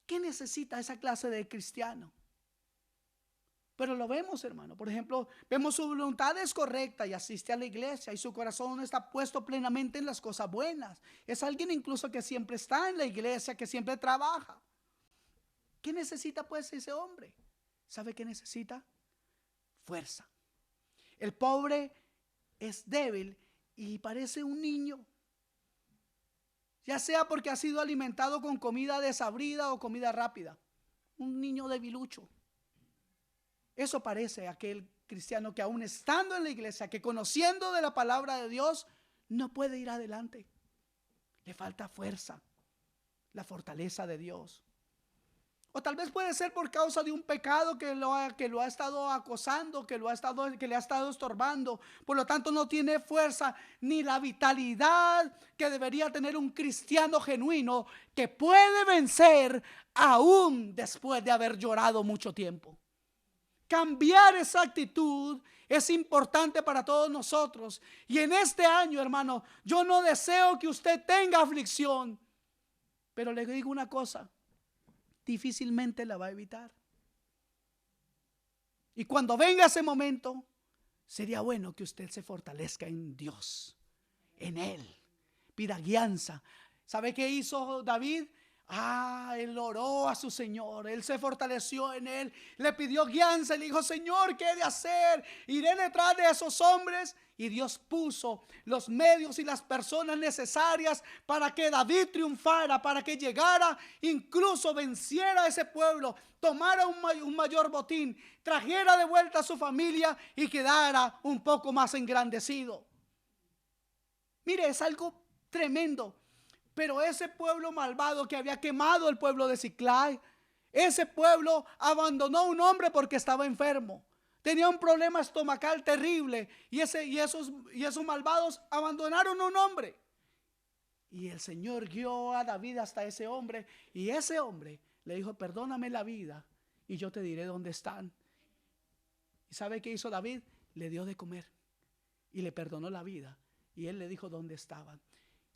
¿Qué necesita esa clase de cristiano? Pero lo vemos, hermano. Por ejemplo, vemos su voluntad es correcta y asiste a la iglesia y su corazón está puesto plenamente en las cosas buenas. Es alguien incluso que siempre está en la iglesia, que siempre trabaja. ¿Qué necesita pues ese hombre? ¿Sabe qué necesita? Fuerza. El pobre es débil y parece un niño, ya sea porque ha sido alimentado con comida desabrida o comida rápida. Un niño debilucho. Eso parece aquel cristiano que aún estando en la iglesia, que conociendo de la palabra de Dios, no puede ir adelante. Le falta fuerza, la fortaleza de Dios. O tal vez puede ser por causa de un pecado que lo ha estado acosando, que le ha estado estorbando. Por lo tanto, no tiene fuerza ni la vitalidad que debería tener un cristiano genuino, que puede vencer aún después de haber llorado mucho tiempo. Cambiar esa actitud es importante para todos nosotros. Y en este año, hermano, yo no deseo que usted tenga aflicción, pero le digo una cosa: difícilmente la va a evitar. Y cuando venga ese momento, sería bueno que usted se fortalezca en Dios, en Él. Pida guianza. ¿Sabe qué hizo David? Él oró a su Señor, él se fortaleció en él, le pidió guianza y le dijo: Señor, ¿qué he de hacer? Iré detrás de esos hombres. Y Dios puso los medios y las personas necesarias para que David triunfara, para que llegara, incluso venciera a ese pueblo, tomara un mayor botín, trajera de vuelta a su familia y quedara un poco más engrandecido. Mire, es algo tremendo. Pero ese pueblo malvado que había quemado el pueblo de Siclag, ese pueblo abandonó a un hombre porque estaba enfermo. Tenía un problema estomacal terrible y esos malvados abandonaron a un hombre. Y el Señor guió a David hasta ese hombre, y ese hombre le dijo: perdóname la vida y yo te diré dónde están. ¿Y sabe qué hizo David? Le dio de comer y le perdonó la vida, y él le dijo dónde estaban.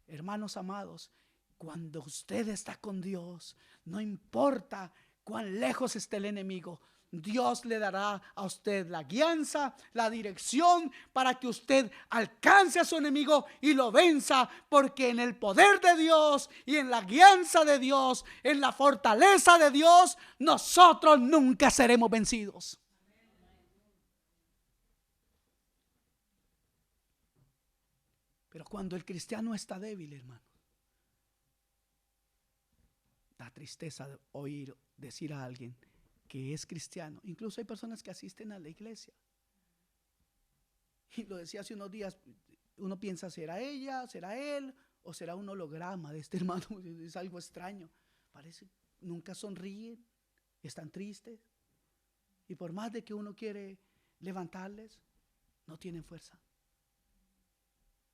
Hermanos amados, cuando usted está con Dios, no importa cuán lejos esté el enemigo, Dios le dará a usted la guianza, la dirección para que usted alcance a su enemigo y lo venza, porque en el poder de Dios y en la guianza de Dios, en la fortaleza de Dios, nosotros nunca seremos vencidos. Pero cuando el cristiano está débil, hermano, da tristeza oír decir a alguien que es cristiano. Incluso hay personas que asisten a la iglesia. Y lo decía hace unos días, uno piensa: ¿será ella, será él o será un holograma de este hermano? Es algo extraño. Parece, nunca sonríen, están tristes. Y por más de que uno quiere levantarles, no tienen fuerza.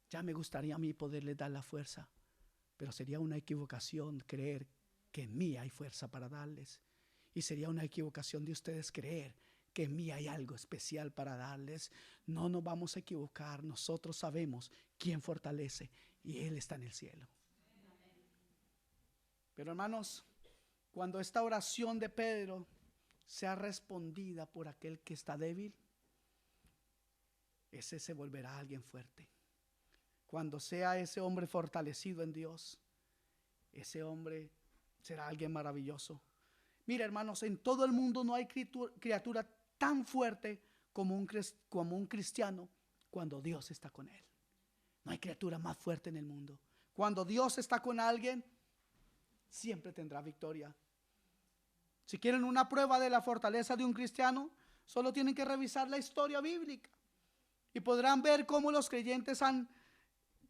Ya me gustaría a mí poderles dar la fuerza, pero sería una equivocación creer que en mí hay fuerza para darles. Y sería una equivocación de ustedes creer que en mí hay algo especial para darles. No nos vamos a equivocar. Nosotros sabemos quién fortalece, y Él está en el cielo. Pero hermanos, cuando esta oración de Pedro sea respondida por aquel que está débil, ese se volverá alguien fuerte. Cuando sea ese hombre fortalecido en Dios, ese hombre será alguien maravilloso. Mira, hermanos, en todo el mundo no hay criatura tan fuerte como un cristiano cuando Dios está con él. No hay criatura más fuerte en el mundo. Cuando Dios está con alguien, siempre tendrá victoria. Si quieren una prueba de la fortaleza de un cristiano, solo tienen que revisar la historia bíblica y podrán ver cómo los creyentes han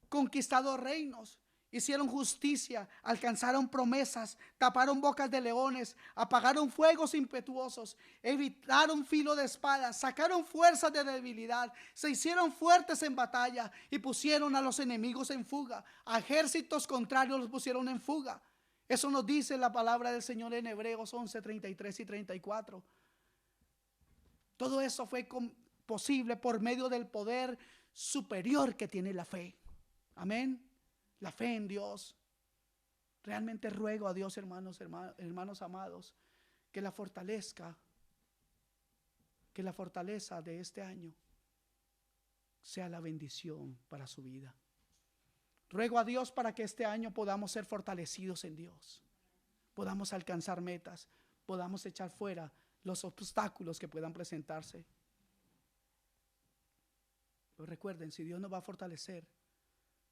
conquistado reinos, hicieron justicia, alcanzaron promesas, taparon bocas de leones, apagaron fuegos impetuosos, evitaron filo de espadas, sacaron fuerzas de debilidad, se hicieron fuertes en batalla y pusieron a los enemigos en fuga. A ejércitos contrarios los pusieron en fuga. Eso nos dice la palabra del Señor en Hebreos 11, 33 y 34. Todo eso fue posible por medio del poder superior que tiene la fe. Amén. La fe en Dios. Realmente ruego a Dios, hermanos amados, que la fortaleza de este año sea la bendición para su vida. Ruego a Dios para que este año podamos ser fortalecidos en Dios, podamos alcanzar metas, podamos echar fuera los obstáculos que puedan presentarse. Pero recuerden, si Dios nos va a fortalecer,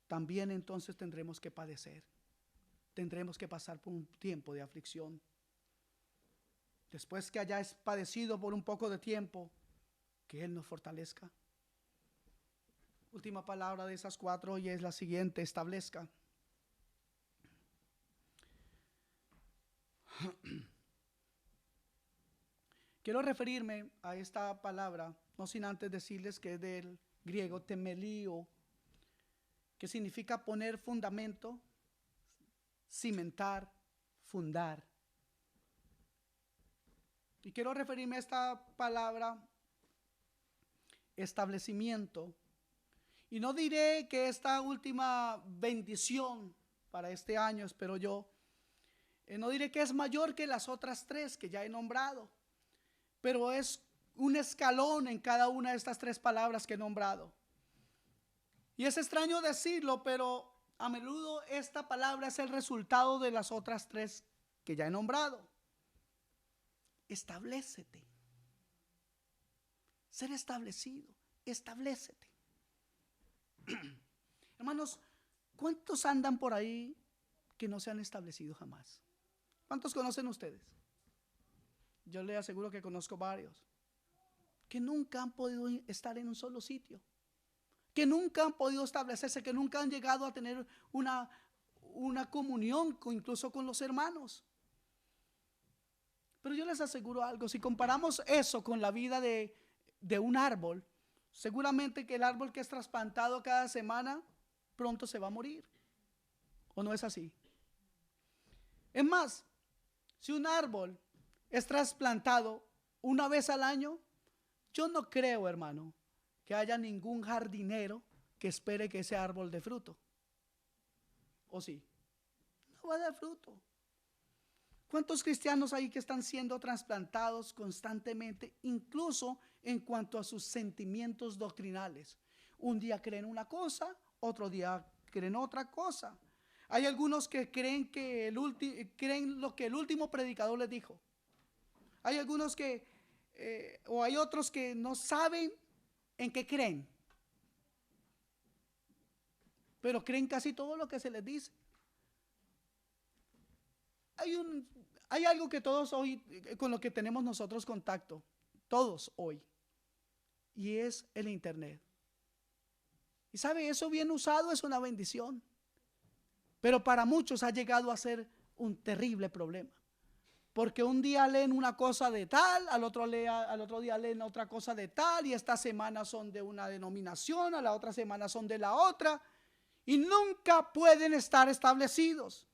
también entonces tendremos que padecer, tendremos que pasar por un tiempo de aflicción. Después que hayáis padecido por un poco de tiempo, que Él nos fortalezca. Última palabra de esas 4 y es la siguiente: establezca. Quiero referirme a esta palabra, no sin antes decirles que es del griego temelio, que significa poner fundamento, cimentar, fundar. Y quiero referirme a esta palabra establecimiento. Y no diré que esta última bendición para este año, espero yo, no diré que es mayor que las otras 3 que ya he nombrado, pero es un escalón en cada una de estas 3 palabras que he nombrado. Y es extraño decirlo, pero a menudo esta palabra es el resultado de las otras 3 que ya he nombrado. Establécete. Ser establecido. Establécete. Hermanos, ¿cuántos andan por ahí que no se han establecido jamás? ¿Cuántos conocen ustedes? Yo les aseguro que conozco varios que nunca han podido estar en un solo sitio, que nunca han podido establecerse, que nunca han llegado a tener una comunión incluso con los hermanos. Pero yo les aseguro algo: si comparamos eso con la vida de un árbol, seguramente que el árbol que es trasplantado cada semana pronto se va a morir. ¿O no es así? Es más, si un árbol es trasplantado una vez al año, yo no creo, hermano, que haya ningún jardinero que espere que ese árbol dé fruto. ¿O sí? No va a dar fruto. ¿Cuántos cristianos hay que están siendo trasplantados constantemente, incluso en cuanto a sus sentimientos doctrinales? Un día creen una cosa, otro día creen otra cosa. Hay algunos que creen creen lo que el último predicador les dijo. Hay algunos o hay otros que no saben en qué creen, pero creen casi todo lo que se les dice. Hay algo que todos hoy, con lo que tenemos nosotros contacto, todos hoy, y es el internet. Y sabe, eso bien usado es una bendición, pero para muchos ha llegado a ser un terrible problema, porque un día leen una cosa de tal, al otro día leen otra cosa de tal, y esta semana son de una denominación, a la otra semana son de la otra, y nunca pueden estar establecidos.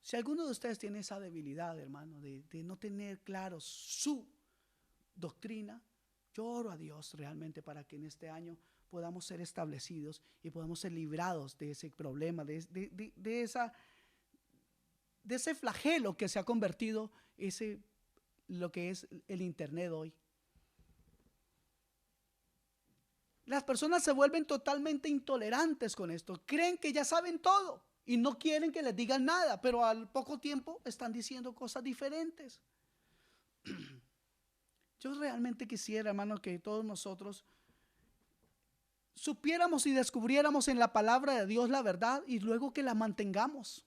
Si alguno de ustedes tiene esa debilidad, hermano, de no tener claro su doctrina, yo oro a Dios realmente para que en este año podamos ser establecidos y podamos ser librados de ese problema, de ese flagelo que se ha convertido lo que es el internet hoy. Las personas se vuelven totalmente intolerantes con esto, creen que ya saben todo y no quieren que les digan nada, pero al poco tiempo están diciendo cosas diferentes. Yo realmente quisiera, hermano, que todos nosotros supiéramos y descubriéramos en la palabra de Dios la verdad y luego que la mantengamos.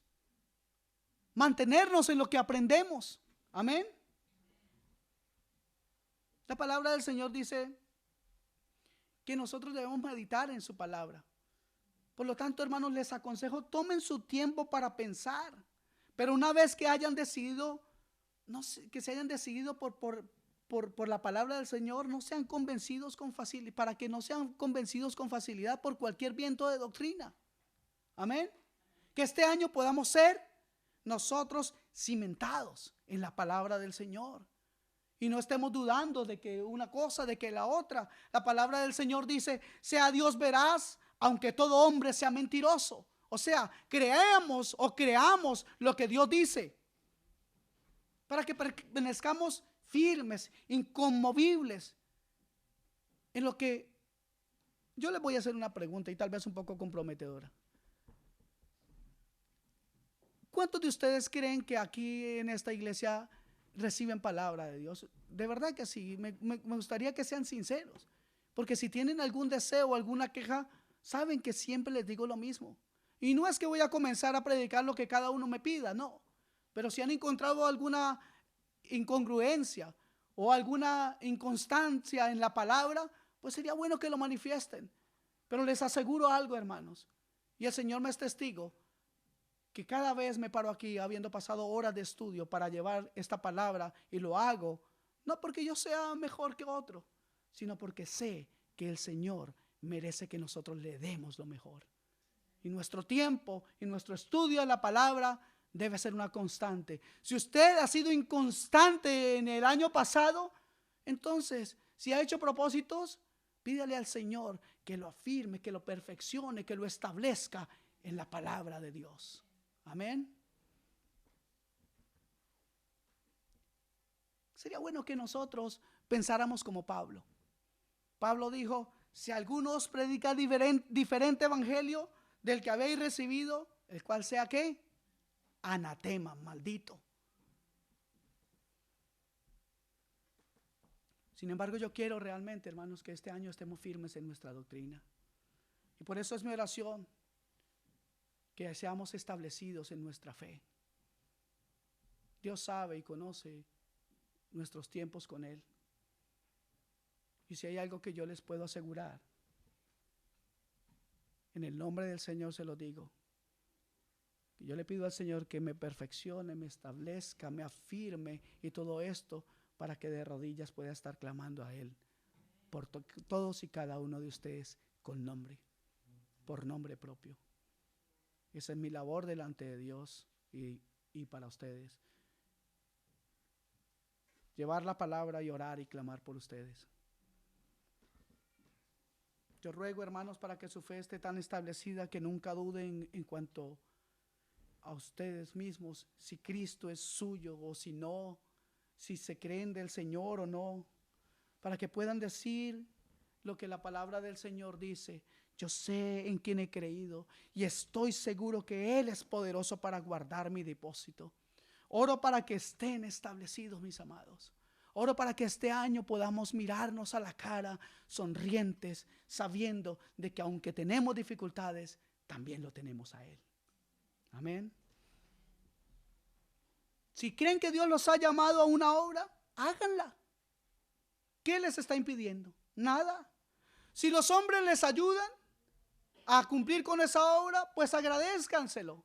Mantenernos en lo que aprendemos. Amén. La palabra del Señor dice que nosotros debemos meditar en su palabra. Por lo tanto, hermanos, les aconsejo, tomen su tiempo para pensar. Pero una vez que hayan decidido, que se hayan decidido por la palabra del Señor, no sean convencidos con facilidad, para que no sean convencidos con facilidad por cualquier viento de doctrina. Amén. Que este año podamos ser nosotros cimentados en la palabra del Señor. Y no estemos dudando de que una cosa, de que la otra. La palabra del Señor dice: sea Dios veraz, aunque todo hombre sea mentiroso. O sea, creamos lo que Dios dice, para que permanezcamos firmes, inconmovibles en lo que... Yo les voy a hacer una pregunta y tal vez un poco comprometedora. ¿Cuántos de ustedes creen que aquí en esta iglesia reciben palabra de Dios? De verdad que sí. Me gustaría que sean sinceros, porque si tienen algún deseo o alguna queja, saben que siempre les digo lo mismo. Y no es que voy a comenzar a predicar lo que cada uno me pida, no. Pero si han encontrado alguna incongruencia o alguna inconstancia en la palabra, pues sería bueno que lo manifiesten. Pero les aseguro algo, hermanos, y el Señor me es testigo, que cada vez me paro aquí habiendo pasado horas de estudio para llevar esta palabra, y lo hago no porque yo sea mejor que otro, sino porque sé que el Señor merece que nosotros le demos lo mejor. Y nuestro tiempo y nuestro estudio de la palabra debe ser una constante. Si usted ha sido inconstante en el año pasado, entonces, si ha hecho propósitos, pídale al Señor que lo afirme, que lo perfeccione, que lo establezca en la palabra de Dios. Amén. Sería bueno que nosotros pensáramos como Pablo. Pablo dijo: si alguno os predica diferente evangelio del que habéis recibido, el cual sea ¿qué? Anatema, maldito. Sin embargo, yo quiero realmente, hermanos, que este año estemos firmes en nuestra doctrina. Y por eso es mi oración, que seamos establecidos en nuestra fe. Dios sabe y conoce nuestros tiempos con Él. Y si hay algo que yo les puedo asegurar, en el nombre del Señor se lo digo, que yo le pido al Señor que me perfeccione, me establezca, me afirme y todo esto, para que de rodillas pueda estar clamando a Él por todos y cada uno de ustedes con nombre, por nombre propio. Esa es mi labor delante de Dios y para ustedes. Llevar la palabra y orar y clamar por ustedes. Yo ruego, hermanos, para que su fe esté tan establecida que nunca duden en cuanto a ustedes mismos, si Cristo es suyo o si no, si se creen del Señor o no, para que puedan decir lo que la palabra del Señor dice: yo sé en quién he creído y estoy seguro que Él es poderoso para guardar mi depósito. Oro para que estén establecidos, mis amados. Oro para que este año podamos mirarnos a la cara sonrientes, sabiendo de que aunque tenemos dificultades, también lo tenemos a Él. Amén. Si creen que Dios los ha llamado a una obra, háganla. ¿Qué les está impidiendo? Nada. Si los hombres les ayudan a cumplir con esa obra, pues agradézcanselo.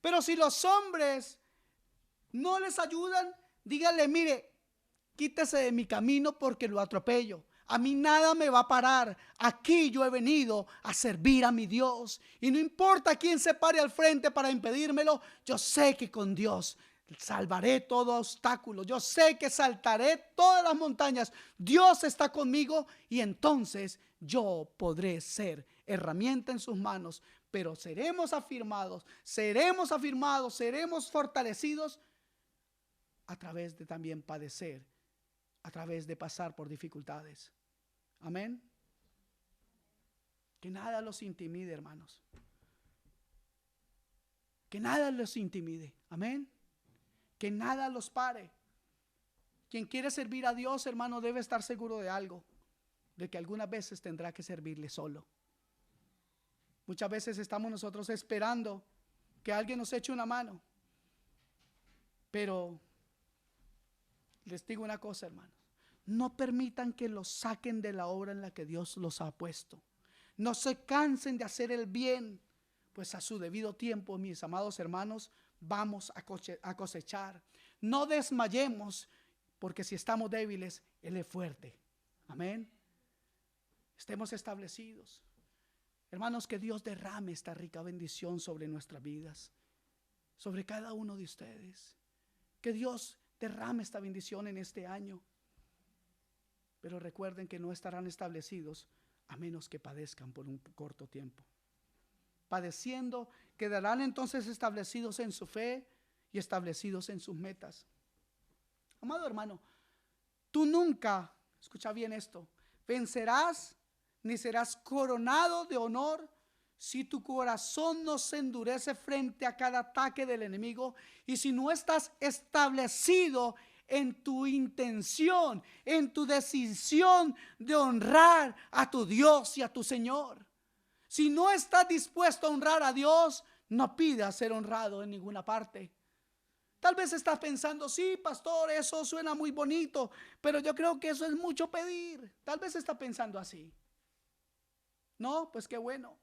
Pero si los hombres no les ayudan, díganle: mire, quítese de mi camino porque lo atropello. A mí nada me va a parar. Aquí yo he venido a servir a mi Dios. Y no importa quién se pare al frente para impedírmelo, yo sé que con Dios salvaré todo obstáculo. Yo sé que saltaré todas las montañas. Dios está conmigo y entonces yo podré ser herramienta en sus manos. Pero seremos afirmados, seremos fortalecidos a través de también padecer, a través de pasar por dificultades. Amén. Que nada los intimide, hermanos. Que nada los intimide. Amén. Que nada los pare. Quien quiere servir a Dios, hermano, debe estar seguro de algo: de que algunas veces tendrá que servirle solo. Muchas veces estamos nosotros esperando que alguien nos eche una mano. Pero les digo una cosa, hermanos: no permitan que los saquen de la obra en la que Dios los ha puesto. No se cansen de hacer el bien, pues a su debido tiempo, mis amados hermanos, vamos a cosechar. No desmayemos, porque si estamos débiles, Él es fuerte. Amén. Estemos establecidos. Hermanos, que Dios derrame esta rica bendición sobre nuestras vidas. sobre cada uno de ustedes. Que Dios derrame esta bendición en este año. Pero recuerden que no estarán establecidos a menos que padezcan por un corto tiempo. Padeciendo, quedarán entonces establecidos en su fe y establecidos en sus metas. Amado hermano, tú nunca, escucha bien esto, vencerás ni serás coronado de honor si tu corazón no se endurece frente a cada ataque del enemigo y si no estás establecido en tu intención, en tu decisión de honrar a tu Dios y a tu Señor. Si no estás dispuesto a honrar a Dios, no pidas ser honrado en ninguna parte. Tal vez estás pensando, sí, pastor, eso suena muy bonito, pero yo creo que eso es mucho pedir. Tal vez estás pensando así. No, pues qué bueno.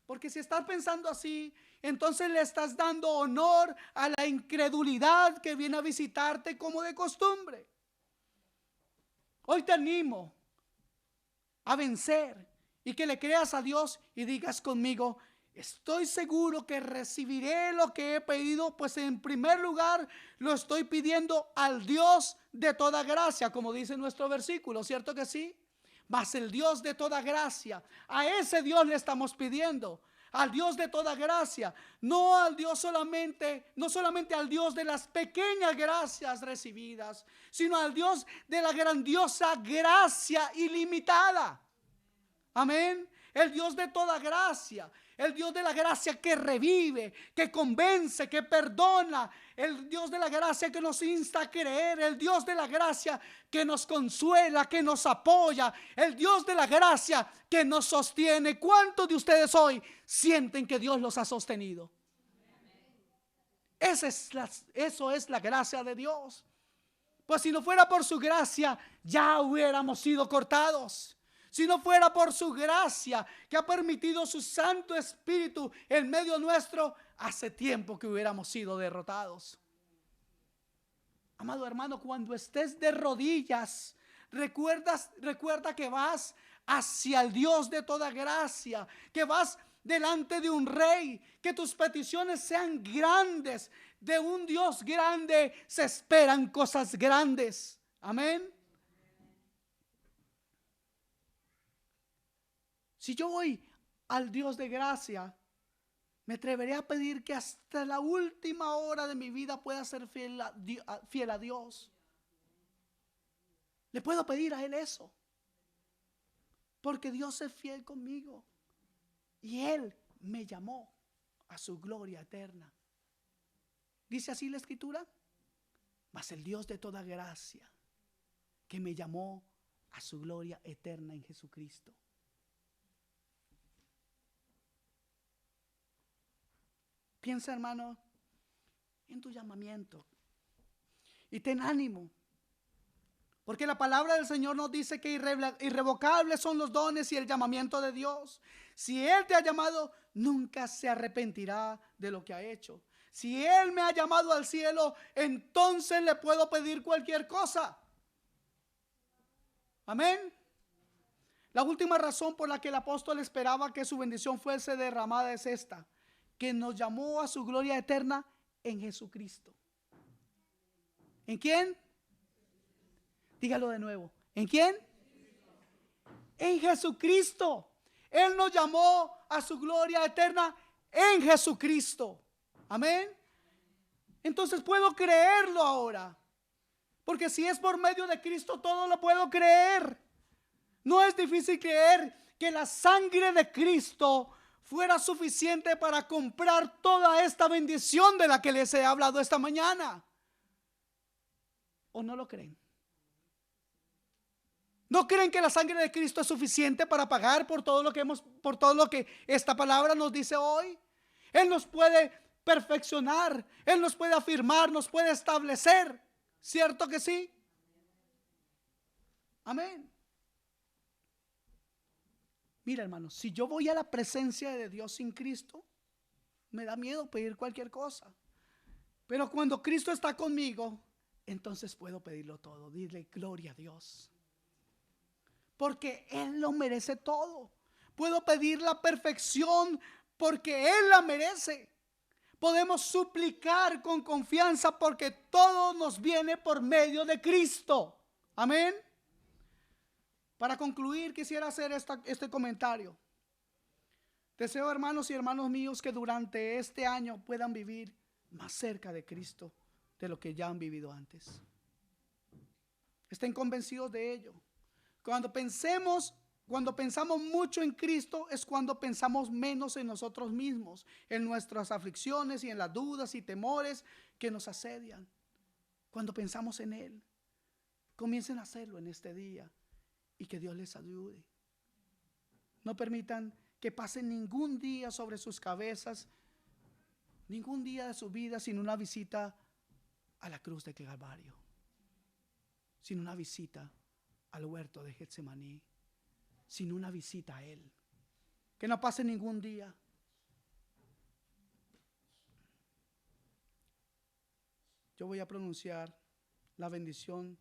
Porque si estás pensando así, entonces le estás dando honor a la incredulidad que viene a visitarte como de costumbre. Hoy te animo a vencer y que le creas a Dios y digas conmigo: estoy seguro que recibiré lo que he pedido, pues en primer lugar lo estoy pidiendo al Dios de toda gracia, como dice nuestro versículo, ¿cierto que sí? Mas el Dios de toda gracia, a ese Dios le estamos pidiendo, al Dios de toda gracia, no al Dios solamente, no solamente al Dios de las pequeñas gracias recibidas, sino al Dios de la grandiosa gracia ilimitada. Amén. El Dios de toda gracia, el Dios de la gracia que revive, que convence, que perdona, el Dios de la gracia que nos insta a creer, el Dios de la gracia que nos consuela, que nos apoya, el Dios de la gracia que nos sostiene. ¿Cuántos de ustedes hoy sienten que Dios los ha sostenido? Eso es la gracia de Dios. Pues si no fuera por su gracia, ya hubiéramos sido cortados. Si no fuera por su gracia que ha permitido su Santo Espíritu en medio nuestro, hace tiempo que hubiéramos sido derrotados. Amado hermano, cuando estés de rodillas, recuerda que vas hacia el Dios de toda gracia, que vas delante de un rey, que tus peticiones sean grandes. De un Dios grande se esperan cosas grandes. Amén. Si yo voy al Dios de gracia, me atreveré a pedir que hasta la última hora de mi vida pueda ser fiel a Dios. Le puedo pedir a Él eso, porque Dios es fiel conmigo y Él me llamó a su gloria eterna. ¿Dice así la Escritura? Mas el Dios de toda gracia, que me llamó a su gloria eterna en Jesucristo. Piensa, hermano, en tu llamamiento y ten ánimo, porque la palabra del Señor nos dice que irrevocables son los dones y el llamamiento de Dios. Si Él te ha llamado, nunca se arrepentirá de lo que ha hecho. Si Él me ha llamado al cielo, entonces le puedo pedir cualquier cosa. Amén. La última razón por la que el apóstol esperaba que su bendición fuese derramada es esta: que nos llamó a su gloria eterna en Jesucristo. ¿En quién? Dígalo de nuevo. ¿En quién? En Jesucristo. Él nos llamó a su gloria eterna en Jesucristo. Amén. Entonces puedo creerlo ahora, porque si es por medio de Cristo, todo lo puedo creer. No es difícil creer que la sangre de Cristo fuera suficiente para comprar toda esta bendición de la que les he hablado esta mañana. ¿O no lo creen? ¿No creen que la sangre de Cristo es suficiente para pagar por todo lo que esta palabra nos dice hoy? Él nos puede perfeccionar, Él nos puede afirmar, nos puede establecer. ¿Cierto que sí? Amén. Mira, hermanos, si yo voy a la presencia de Dios sin Cristo, me da miedo pedir cualquier cosa. Pero cuando Cristo está conmigo, entonces puedo pedirlo todo. Dile gloria a Dios, porque Él lo merece todo. Puedo pedir la perfección porque Él la merece, Podemos suplicar con confianza porque todo nos viene por medio de Cristo. Amén. Para concluir, quisiera hacer este comentario. Deseo, hermanos y hermanos míos, que durante este año puedan vivir más cerca de Cristo de lo que ya han vivido antes. Estén convencidos de ello. Cuando pensamos mucho en Cristo es cuando pensamos menos en nosotros mismos, en nuestras aflicciones y en las dudas y temores que nos asedian. Cuando pensamos en Él, comiencen a hacerlo en este día y que Dios les ayude. No permitan que pasen ningún día sobre sus cabezas, ningún día de su vida sin una visita a la cruz de Calvario, sin una visita al huerto de Getsemaní, sin una visita a Él. Que no pase ningún día. Yo voy a pronunciar la bendición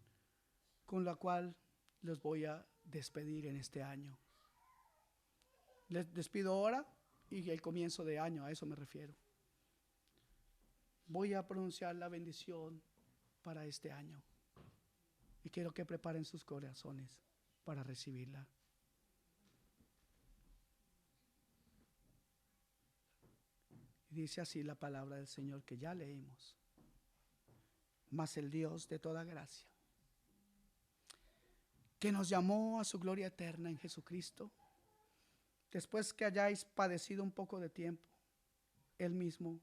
con la cual los voy a despedir en este año. Les despido ahora y el comienzo de año, a eso me refiero. Voy a pronunciar la bendición para este año y quiero que preparen sus corazones para recibirla. Y dice así la palabra del Señor que ya leímos. Mas el Dios de toda gracia, que nos llamó a su gloria eterna en Jesucristo, después que hayáis padecido un poco de tiempo, Él mismo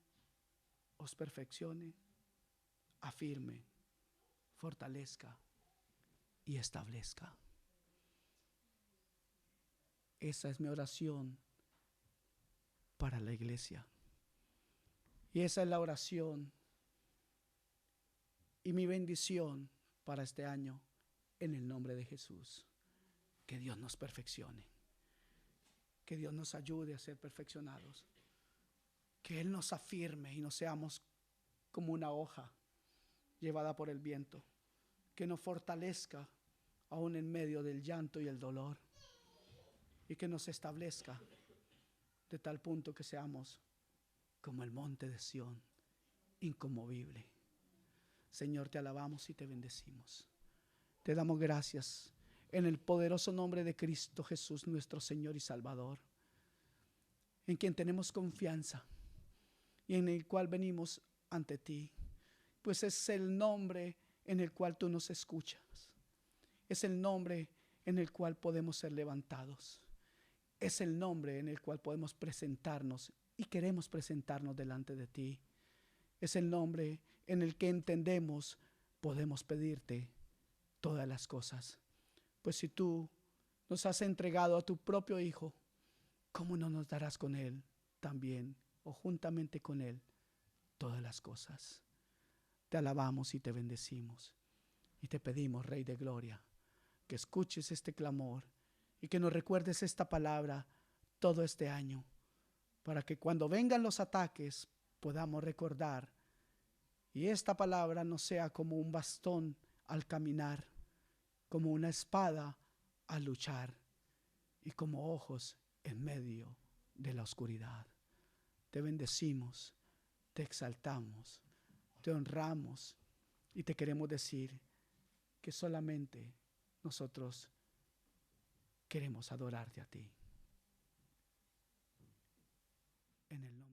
os perfeccione, afirme, fortalezca y establezca. Esa es mi oración para la iglesia. Y esa es la oración y mi bendición para este año en el nombre de Jesús. Que Dios nos perfeccione. Que Dios nos ayude a ser perfeccionados. Que Él nos afirme y no seamos como una hoja llevada por el viento. Que nos fortalezca aún en medio del llanto y el dolor. Y que nos establezca de tal punto que seamos como el monte de Sión, inconmovible. Señor, te alabamos y te bendecimos. Te damos gracias en el poderoso nombre de Cristo Jesús, nuestro Señor y Salvador, en quien tenemos confianza y en el cual venimos ante ti, pues es el nombre en el cual tú nos escuchas. Es el nombre en el cual podemos ser levantados. Es el nombre en el cual podemos presentarnos y queremos presentarnos delante de ti. Es el nombre en el que entendemos podemos pedirte todas las cosas. Pues si tú nos has entregado a tu propio Hijo, ¿cómo no nos darás con Él también o juntamente con Él todas las cosas? Te alabamos y te bendecimos y te pedimos, Rey de Gloria, que escuches este clamor y que nos recuerdes esta palabra todo este año, para que cuando vengan los ataques podamos recordar y esta palabra no sea como un bastón al caminar, como una espada al luchar y como ojos en medio de la oscuridad. Te bendecimos, te exaltamos, te honramos y te queremos decir que solamente nosotros queremos adorarte a ti. En el nombre